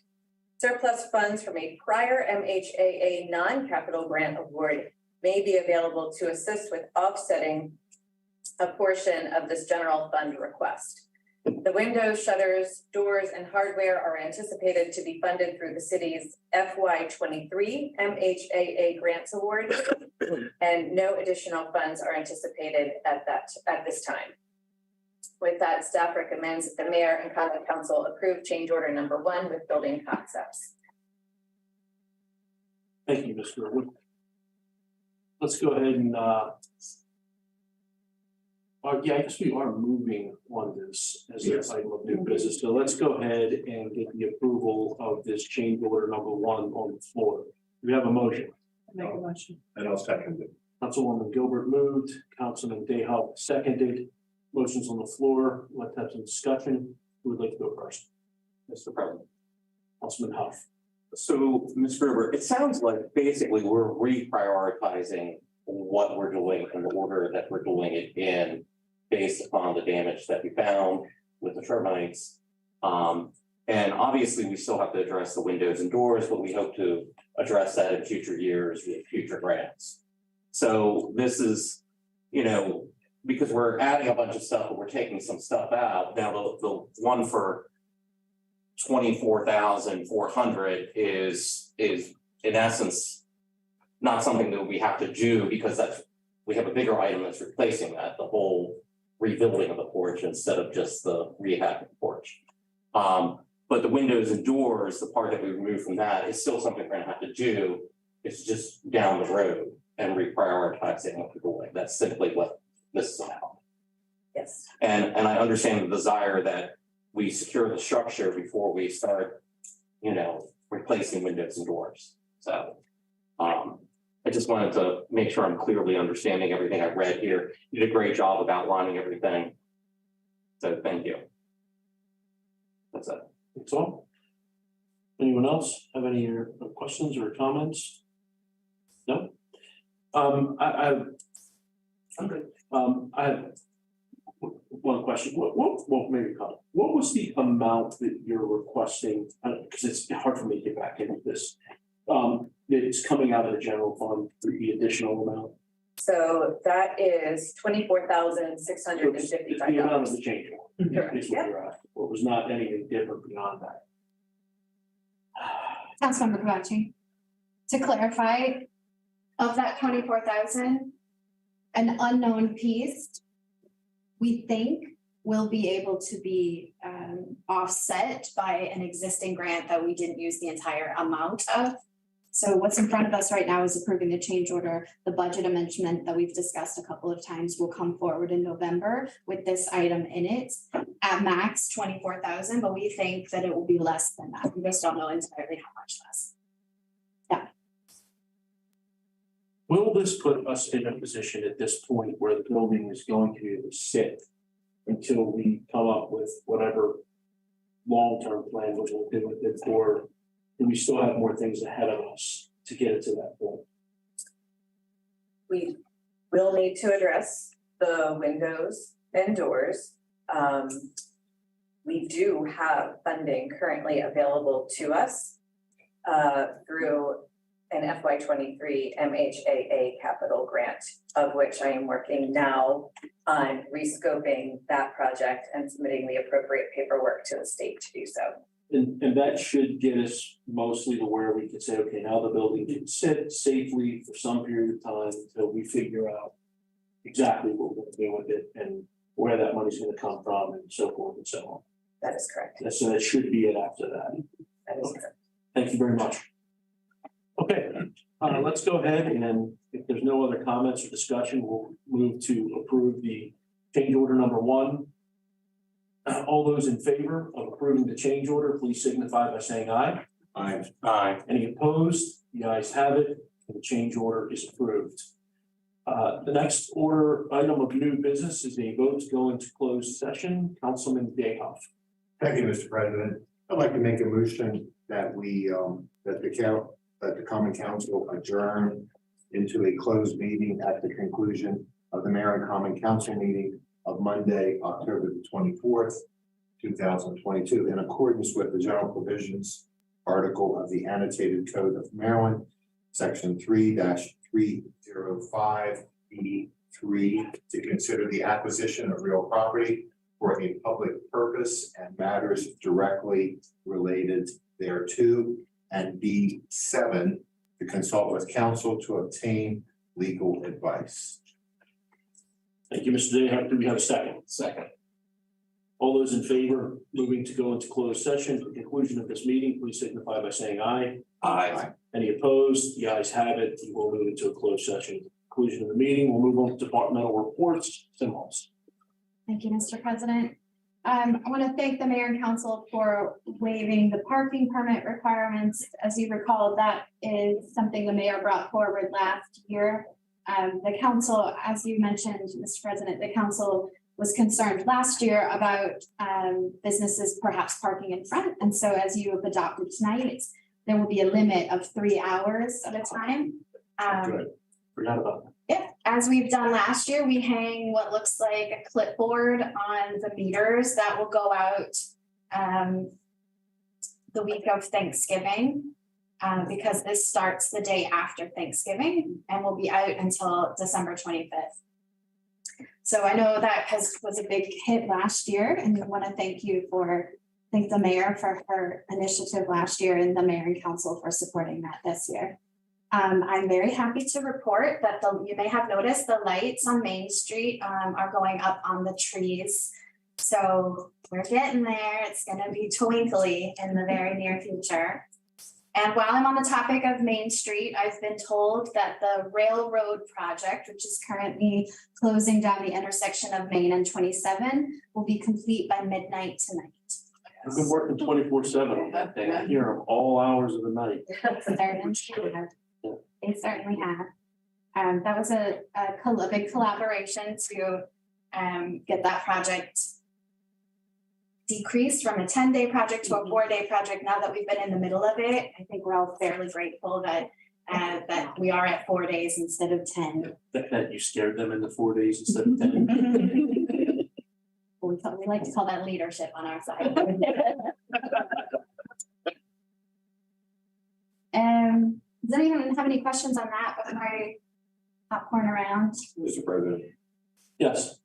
Surplus funds from a prior MHAA non-capital grant award may be available to assist with offsetting a portion of this general fund request. The windows, shutters, doors, and hardware are anticipated to be funded through the city's FY23 MHAA grants award, and no additional funds are anticipated at this time. With that, staff recommends that the mayor and common council approve change order number 1 with building concepts. Thank you, Ms. Gerwood. Let's go ahead and, yeah, I guess we are moving on this as an item of new business. So let's go ahead and get the approval of this change order number 1 on the floor. We have a motion. Make a motion. And I'll second it. Councilwoman Gilbert moved, Councilman Dayhoff seconded. Motions on the floor. Let's have some discussion. Who would like to go first? Mr. President. Councilman Huff. So, Ms. Gruber, it sounds like basically we're reprioritizing what we're doing in the order that we're doing it in based upon the damage that we found with the termites. And obviously we still have to address the windows and doors, but we hope to address that in future years with future grants. So this is, you know, because we're adding a bunch of stuff, but we're taking some stuff out. Now the one for 24,400 is in essence not something that we have to do because we have a bigger item that's replacing that, the whole rebuilding of the porch instead of just the rehab of the porch. But the windows and doors, the part that we removed from that is still something we're gonna have to do. It's just down the road and reprioritizing what we're doing. That's simply what this is about. Yes. And I understand the desire that we secure the structure before we start, you know, replacing windows and doors. So I just wanted to make sure I'm clearly understanding everything I read here. You did a great job of outlining everything. So thank you. That's it. That's all. Anyone else have any questions or comments? No? I'm good. I have one question. Well, maybe a comment. What was the amount that you're requesting? Because it's hard for me to get back into this. That is coming out of the general fund for the additional amount. So that is $24,655. The amount of the change order Correct. is what you're asking for. It was not anything different beyond that. Councilmember Kovaci, to clarify, of that 24,000, an unknown piece, we think will be able to be offset by an existing grant that we didn't use the entire amount of. So what's in front of us right now is approving the change order. The budget amendment that we've discussed a couple of times will come forward in November with this item in it at max 24,000, but we think that it will be less than that. We just don't know entirely how much less. Yeah. Will this put us in a position at this point where the building is going to sit until we come up with whatever long-term plan we're going to do with it, or do we still have more things ahead of us to get it to that point? We will need to address the windows and doors. We do have funding currently available to us through an FY 23 MHAA capital grant, of which I am working now on rescoping that project and submitting the appropriate paperwork to the state to do so. And that should get us mostly to where we can say, okay, now the building can sit safely for some period of time until we figure out exactly what we're gonna do with it and where that money's gonna come from and so forth and so on. That is correct. And so that should be it after that. That is correct. Thank you very much. Okay, let's go ahead and if there's no other comments or discussion, we'll move to approve the change order number 1. All those in favor of approving the change order, please signify by saying aye. Aye. Aye. Any opposed? The ayes have it. The change order is approved. The next item of new business is a vote to go into closed session. Councilman Dayhoff. Thank you, Mr. President. I'd like to make a motion that we, that the Common Council adjourn into a closed meeting at the conclusion of the Mayor and Common Council meeting of Monday, October the 24th, 2022, in accordance with the general provisions article of the Annotated Code of Maryland, section 3-305(b)(3), to consider the acquisition of real property for a public purpose and matters directly related thereto, and B7, to consult with counsel to obtain legal advice. Thank you, Mr. Dayhoff. Do we have a second? Second. All those in favor moving to go into closed session at the conclusion of this meeting, please signify by saying aye. Aye. Any opposed? The ayes have it. We will move into a closed session at the conclusion of the meeting. We'll move on to departmental reports. Symbols. Thank you, Mr. President. I want to thank the mayor and council for waiving the parking permit requirements. As you recall, that is something the mayor brought forward last year. The council, as you mentioned, Mr. President, the council was concerned last year about businesses perhaps parking in front. And so as you have adopted tonight, there will be a limit of 3 hours at a time. Good. Forgot about that. Yeah, as we've done last year, we hang what looks like a clipboard on the meters that will go out the week of Thanksgiving, because this starts the day after Thanksgiving and will be out until December 25th. So I know that was a big hit last year, and I want to thank the mayor for her initiative last year and the mayor and council for supporting that this year. I'm very happy to report that you may have noticed the lights on Main Street are going up on the trees. So we're getting there. It's going to be twinkly in the very near future. And while I'm on the topic of Main Street, I've been told that the railroad project, which is currently closing down the intersection of Main and 27, will be complete by midnight tonight. I've been working 24/7 on that thing. I hear them all hours of the night. They certainly have. That was a big collaboration to get that project decreased from a 10-day project to a 4-day project. Now that we've been in the middle of it, I think we're all fairly grateful that we are at 4 days instead of 10. That you scared them into 4 days instead of 10. We like to call that leadership on our side. Does anyone have any questions on that before I popcorn around? Mr. President, Yes.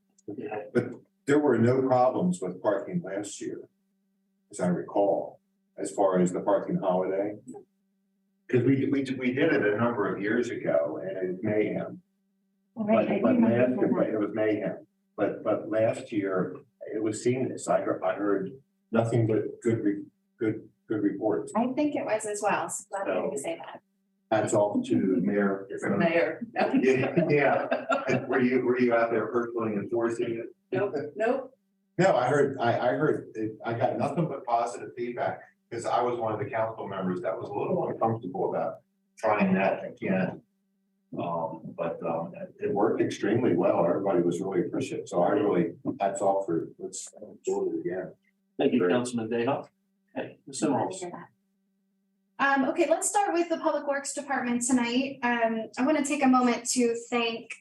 but there were no problems with parking last year, as I recall, as far as the parking holiday. Because we did it a number of years ago, and it was mayhem. Right, I But remember that. it was mayhem. But last year it was seamless. I heard nothing but good reports. I think it was as well. So glad to hear you say that. Hats off to the mayor. Mayor. Yeah. And were you out there personally enforcing it? Nope. No, I heard, I got nothing but positive feedback, because I was one of the council members that was a little uncomfortable about trying that again. But it worked extremely well. Everybody was really appreciative. So I really, hats off for, let's do it again. Thank you, Great. Councilman Dayhoff. Okay, Ms. Glad Symbols. to hear that. Okay, let's start with the Public Works Department tonight. I want to take a moment to thank,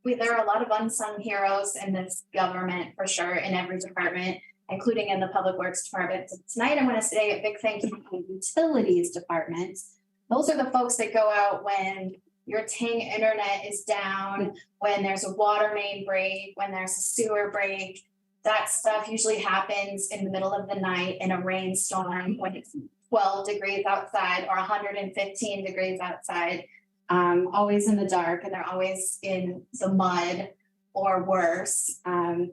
there are a lot of unsung heroes in this government for sure, in every department, including in the Public Works Department. So tonight, I want to say a big thank you to the Utilities Department. Those are the folks that go out when your Ting internet is down, when there's a water main break, when there's a sewer break. That stuff usually happens in the middle of the night in a rainstorm when it's 12 degrees outside or 115 degrees outside. Always in the dark, and they're always in the mud or worse. And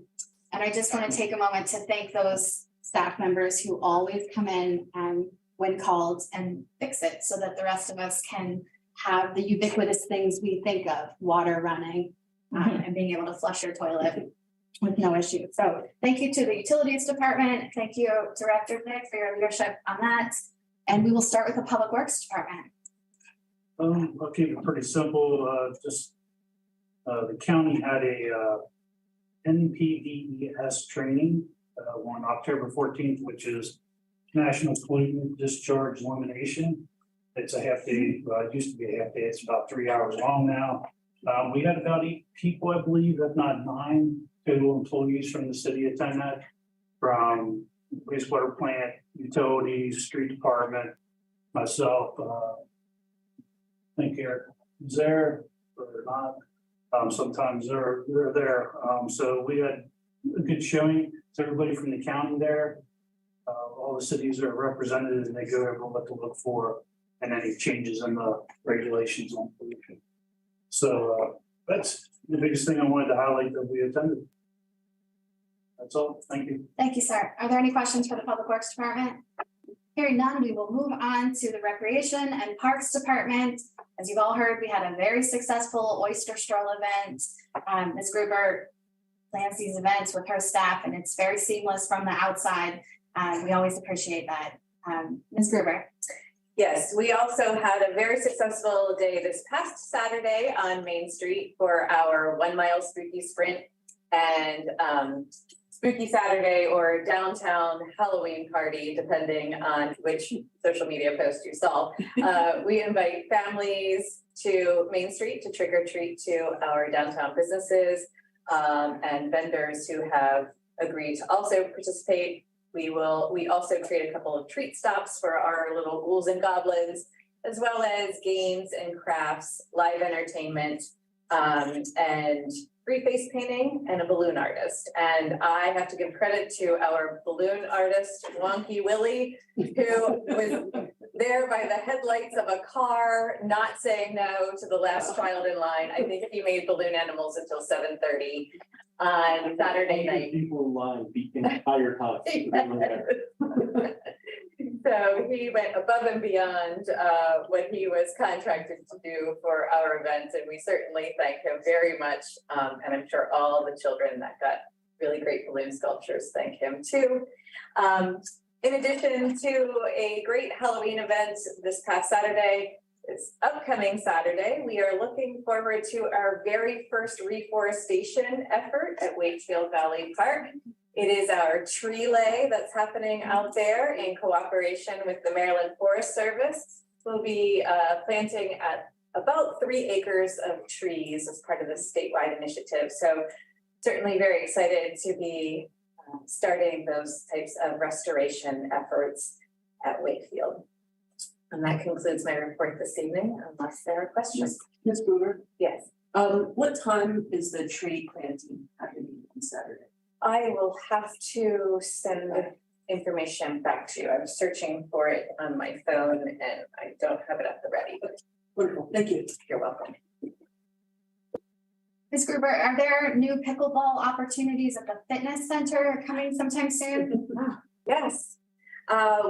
I just want to take a moment to thank those staff members who always come in when called and fix it so that the rest of us can have the ubiquitous things we think of, water running, and being able to flush your toilet with no issue. So thank you to the Utilities Department. Thank you, Director Nick, for your leadership on that. And we will start with the Public Works Department. I'll keep it pretty simple, the county had a NPDES training on October 14th, which is National Pollutant Discharge Elimination. It's a half day, it used to be a half day, it's about 3 hours long now. We had about 8 people, I believe, if not 9 total employees from the city attend that, from wastewater plant, utilities, street department, myself, I think Eric is there or not. Sometimes they're there. So we had a good showing. It's everybody from the county there. All the cities are represented and they go over what to look for and any changes in the regulations on pollution. So that's the biggest thing I wanted to highlight that we attended. That's all. Thank you. Thank you, sir. Are there any questions for the Public Works Department? Hearing none, we will move on to the Recreation and Parks Department. As you've all heard, we had a very successful oyster stroll event. Ms. Gruber plans these events with her staff, and it's very seamless from the outside. We always appreciate that. Ms. Gruber. Yes, we also had a very successful day this past Saturday on Main Street for our 1 mile spooky sprint and Spooky Saturday or downtown Halloween party, depending on which social media post you saw. We invite families to Main Street to trick or treat to our downtown businesses and vendors who have agreed to also participate. We also create a couple of treat stops for our little ghouls and goblins, as well as games and crafts, live entertainment, and free face painting and a balloon artist. And I have to give credit to our balloon artist, Wonky Willie, who was there by the headlights of a car, not saying no to the last child in line. I think he made balloon animals until 7:30 on Saturday night. People in line the entire time. So he went above and beyond what he was contracted to do for our event, and we certainly thank him very much. And I'm sure all the children that got really great balloon sculptures thank him too. In addition to a great Halloween event this past Saturday, this upcoming Saturday, we are looking forward to our very first reforestation effort at Wakefield Valley Park. It is our tree lay that's happening out there in cooperation with the Maryland Forest Service. We'll be planting at about 3 acres of trees as part of this statewide initiative. So certainly very excited to be starting those types of restoration efforts at Wakefield. And that concludes my report this evening, unless there are questions. Ms. Brewer, Yes, what time is the tree planting happening on Saturday? I will have to send information back to you. I'm searching for it on my phone and I don't have it at the ready. Wonderful, thank you. You're welcome. Ms. Gruber, are there new pickleball opportunities at the fitness center coming sometime soon? Yes.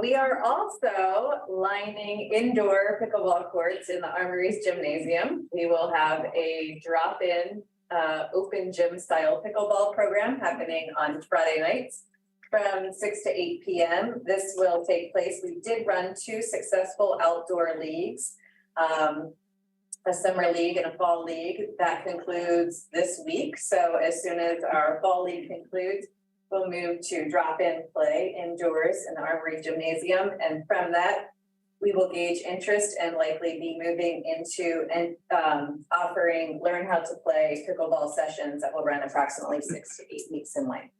We are also lining indoor pickleball courts in the Armory's gymnasium. We will have a drop-in open gym style pickleball program happening on Friday nights from 6 to 8 p.m. This will take place. We did run 2 successful outdoor leagues, a summer league and a fall league. That concludes this week. So as soon as our fall league concludes, we'll move to drop-in play indoors in the Armory Gymnasium. And from that, we will gauge interest and likely be moving into and offering learn how to play pickleball sessions that will run approximately 6 to 8 weeks in length.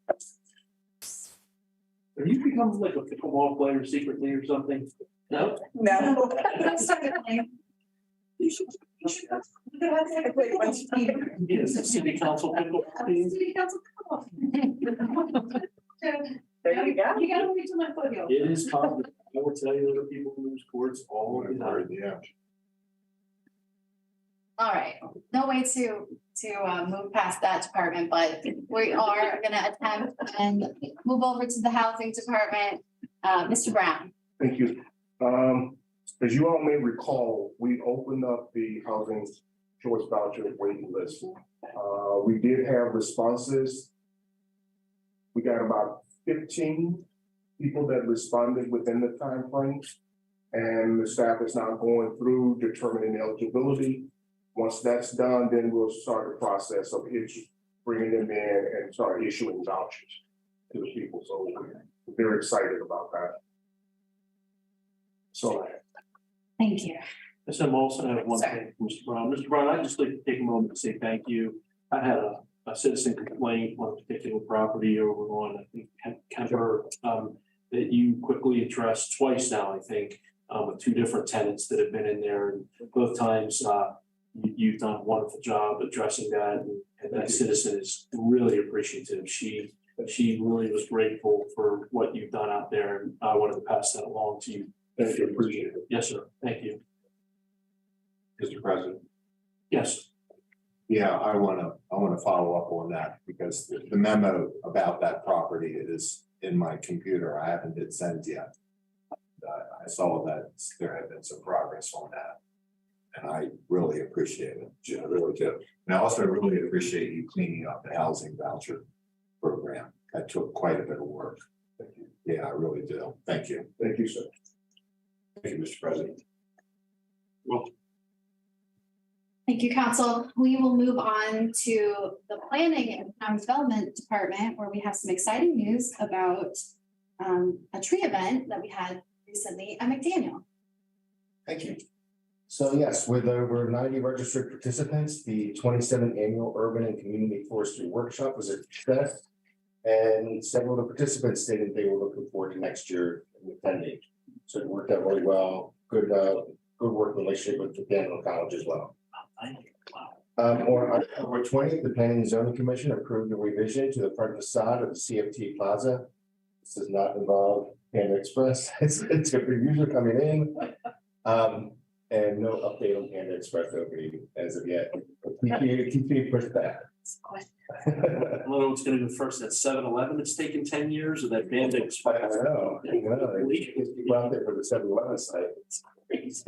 Have you become like a pickleball player secretly or something? No? No. Yes, the city council. City council. There you go. You gotta wait till my foot heals. It is common. I will tell you, other people move sports all the time. Yeah. All right, no way to move past that department, but we are gonna attempt and move over to the housing department. Mr. Brown. Thank you. As you all may recall, we opened up the housing choice voucher waiting list. We did have responses. We got about 15 people that responded within the time frame. And the staff is now going through determining eligibility. Once that's done, then we'll start the process of bringing them in and start issuing vouchers to the people. So we're very excited about that. So Thank you. Yes, I'm also have one Sir. thing, Mr. Brown. Mr. Brown, I'd just like to take a moment to say thank you. I had a citizen complaint on a particular property over on, I think, Kemper, that you quickly addressed twice now, I think, with two different tenants that have been in there. And both times, you've done a wonderful job addressing that. And that citizen is really appreciative. She really was grateful for what you've done out there. And I wanted to pass that along to you. thank you, appreciate it. Yes, sir. Thank you. Mr. President. Yes. Yeah, I wanna follow up on that because the memo about that property is in my computer. I haven't been sent yet. I saw that there had been some progress on that. And I really appreciate it, I really do. And I also really appreciate you cleaning up the housing voucher program. That took quite a bit of work. Thank you. Yeah, I really do. Thank you. Thank you, sir. Thank you, Mr. President. Well, Thank you, council. We will move on to the Planning and Economic Development Department, where we have some exciting news about a tree event that we had recently at McDaniel. Thank you. So yes, with over 90 registered participants, the 27th Annual Urban and Community Forestry Workshop was a success. And several of the participants stated they were looking forward to next year attending. So it worked out really well. Good working relationship with the Daniel College as well. On October 20th, the Planning and Zoning Commission approved a revision to the front facade of the CFT Plaza. This does not involve Panda Express. It's a user coming in. And no update on Panda Express opening as of yet. Keep being pushed back. I don't know what's gonna go first, that 7-Eleven that's taken 10 years, or that Band I Express. know. Go out there for the 7-Eleven site. It's crazy.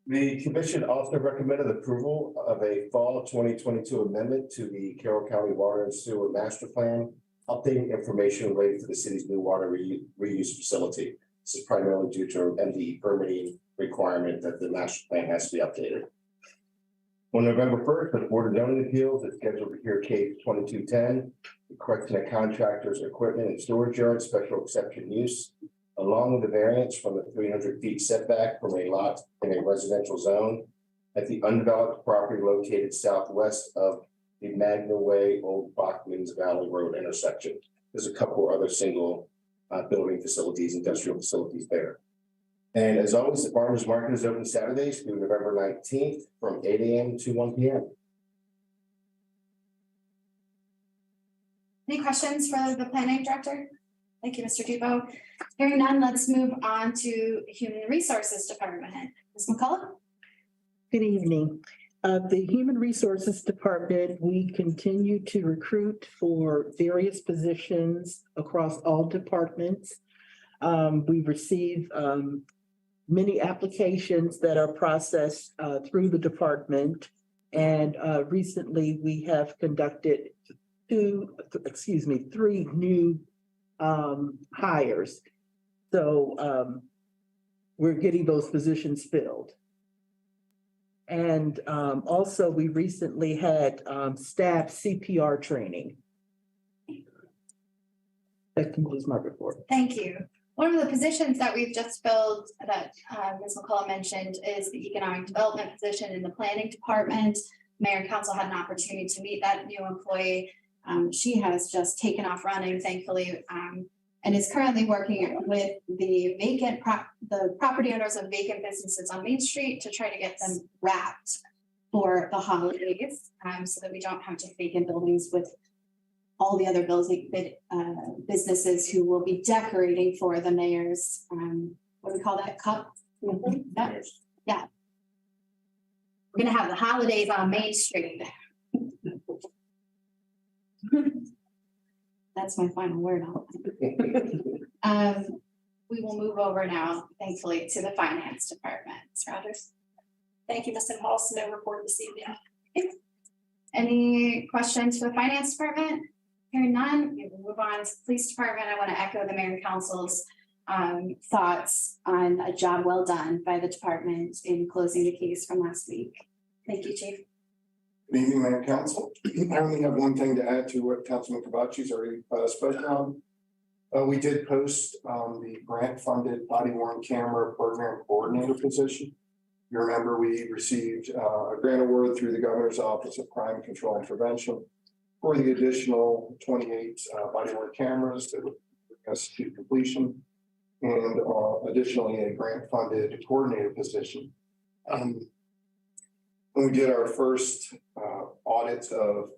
The commission also recommended approval of a fall 2022 amendment to the Carroll County Water and Sewer Master Plan, updating information related to the city's new water reuse facility. This is primarily due to an MDE permitting requirement that the master plan has to be updated. On November 1st, the Board of Zoning Appeals is scheduled to hear case 2210, requesting a contractor's equipment and storage yard special exception use, along with the variance from the 300 feet setback from a lot in a residential zone at the undeveloped property located southwest of the Magna Way Old Bachman's Valley Road intersection. There's a couple other single building facilities, industrial facilities there. And as always, the farmers market is open Saturdays through November 19th from 8 a.m. to 1 p.m. Any questions for the planning director? Thank you, Mr. Depot. Hearing none, let's move on to Human Resources Department. Ms. McCullough? Good evening. The Human Resources Department, we continue to recruit for various positions across all departments. We receive many applications that are processed through the department. And recently we have conducted three new hires. So we're getting those positions filled. And also we recently had staff CPR training. That concludes my report. Thank you. One of the positions that we've just filled that Ms. McCullough mentioned is the economic development position in the planning department. Mayor and council had an opportunity to meet that new employee. She has just taken off running, thankfully, and is currently working with the property owners of vacant businesses on Main Street to try to get them wrapped for the holidays, so that we don't have just vacant buildings with all the other businesses who will be decorating for the mayor's, what do we call that, cup? Yeah. We're gonna have the holidays on Main Street. That's my final word on it. We will move over now, thankfully, to the finance department. Ms. Rogers. Thank you, Ms. Halls. No report this evening. Any questions for the finance department? Hearing none, we will move on to the police department. I want to echo the mayor and council's thoughts on a job well done by the department in closing the case from last week. Thank you, Chief. Good evening, Mayor and Council. I only have one thing to add to what Councilman Kabachi's already spoken on. We did post the grant-funded body-worn camera program coordinator position. You remember we received a grant award through the Governor's Office of Crime Control and Prevention for the additional 28 body-worn cameras that would bring us to completion, and additionally a grant-funded coordinator position. When we did our first audit of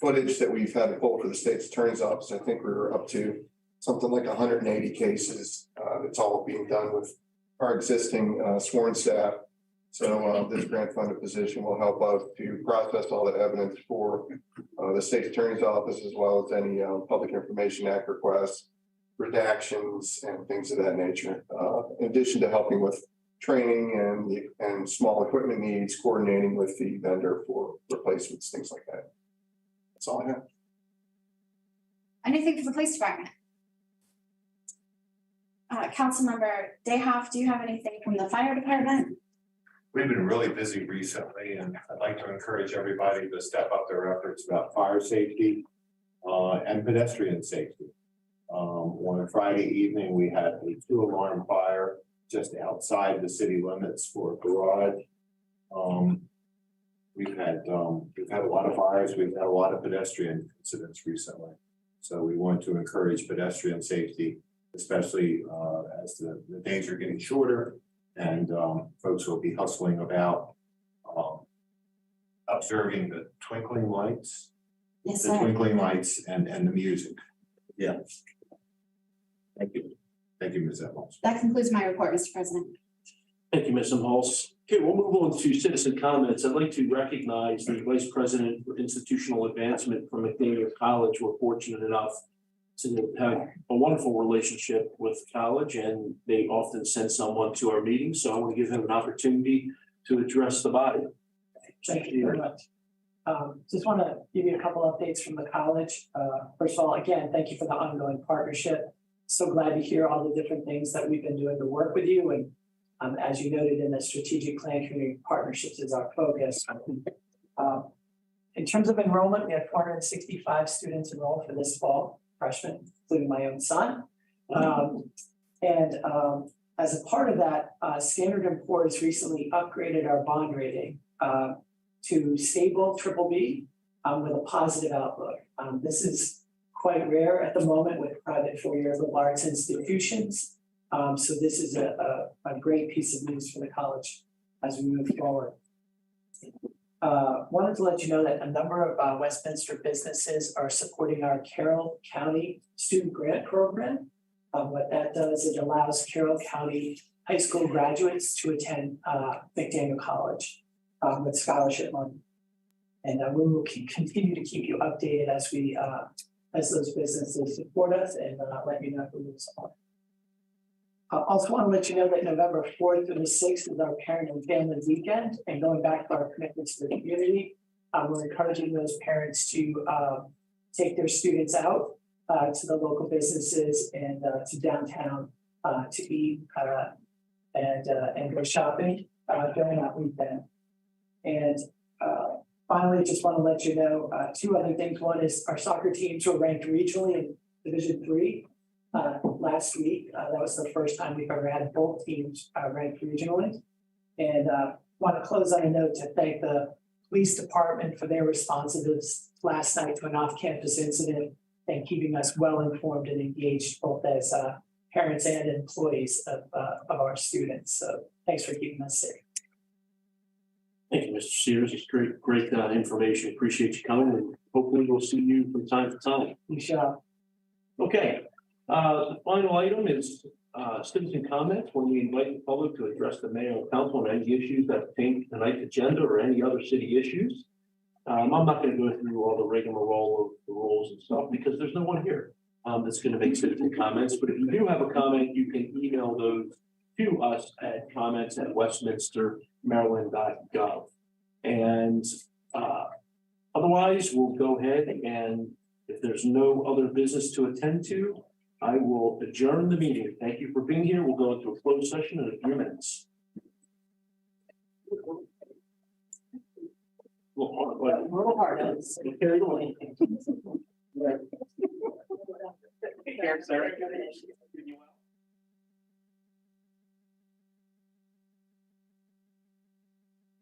footage that we've had to pull for the state's attorney's office, I think we were up to something like 180 cases. It's all being done with our existing sworn staff. So this grant funded position will help us to process all the evidence for the state's attorney's office, as well as any Public Information Act requests, redactions, and things of that nature. In addition to helping with training and small equipment needs, coordinating with the vendor for replacements, things like that. That's all I have. Anything for the police department? Councilmember Dayhoff, do you have anything from the fire department? We've been really busy recently, and I'd like to encourage everybody to step up their efforts about fire safety and pedestrian safety. On Friday evening, we had a 2-alarm fire just outside the city limits for a garage. We've had a lot of fires. We've had a lot of pedestrian incidents recently. So we want to encourage pedestrian safety, especially as the days are getting shorter, and folks will be hustling about observing the twinkling lights. Yes, the sir. twinkling lights and the music. Yeah. Thank you. Thank you, Ms. Evans. That concludes my report, Mr. President. Thank you, Ms. Halls. Okay, we'll move on to citizen comments. I'd like to recognize the Vice President for Institutional Advancement from McDaniel College. We're fortunate enough to have a wonderful relationship with the college, and they often send someone to our meetings. So I want to give him an opportunity to address the body. Thank you very much. Just want to give you a couple updates from the college. First of all, again, thank you for the ongoing partnership. So glad to hear all the different things that we've been doing to work with you. And as you noted in the strategic plan, community partnerships is our focus. In terms of enrollment, we have 465 students enrolled for this fall, freshmen, including my own son. As a part of that, Standard & Poor's recently upgraded our bond rating to stable BBB with a positive outlook. This is quite rare at the moment with private four-year liberal arts institutions. So this is a great piece of news for the college as we move forward. Wanted to let you know that a number of Westminster businesses are supporting our Carroll County Student Grant Program. What that does, it allows Carroll County high school graduates to attend McDaniel College with scholarship money. And we will continue to keep you updated as we as those businesses support us, and let you know if we moves on. I also want to let you know that November 4th through the 6th is our Parent and Family Weekend, and going back to our commitment to the community, we're encouraging those parents to take their students out to the local businesses and to downtown to eat and go shopping during that weekend. And finally, just want to let you know two other things. One is our soccer teams were ranked regionally in Division III last week. That was the first time we've ever had both teams ranked regionally. And want to close on a note to thank the police department for their responsiveness last night to an off-campus incident and keeping us well informed and engaged both as parents and employees of our students. So thanks for keeping us safe. Thank you, Mr. Sears. It's great information. Appreciate you coming, and hopefully we'll see you from time to time. We shall. Okay, the final item is citizen comments, when we invite the public to address the mayor and council on any issues that pertain to tonight's agenda or any other city issues. I'm not going to go through all the rigmarole of the rules and stuff because there's no one here that's going to make citizen comments. But if you do have a comment, you can email those to us at comments@westminstermaryland.gov. And otherwise, we'll go ahead and if there's no other business to attend to, I will adjourn the meeting. Thank you for being here. We'll go into a closed session in a few minutes. A little hard. Carry it away. Take care, Sarah.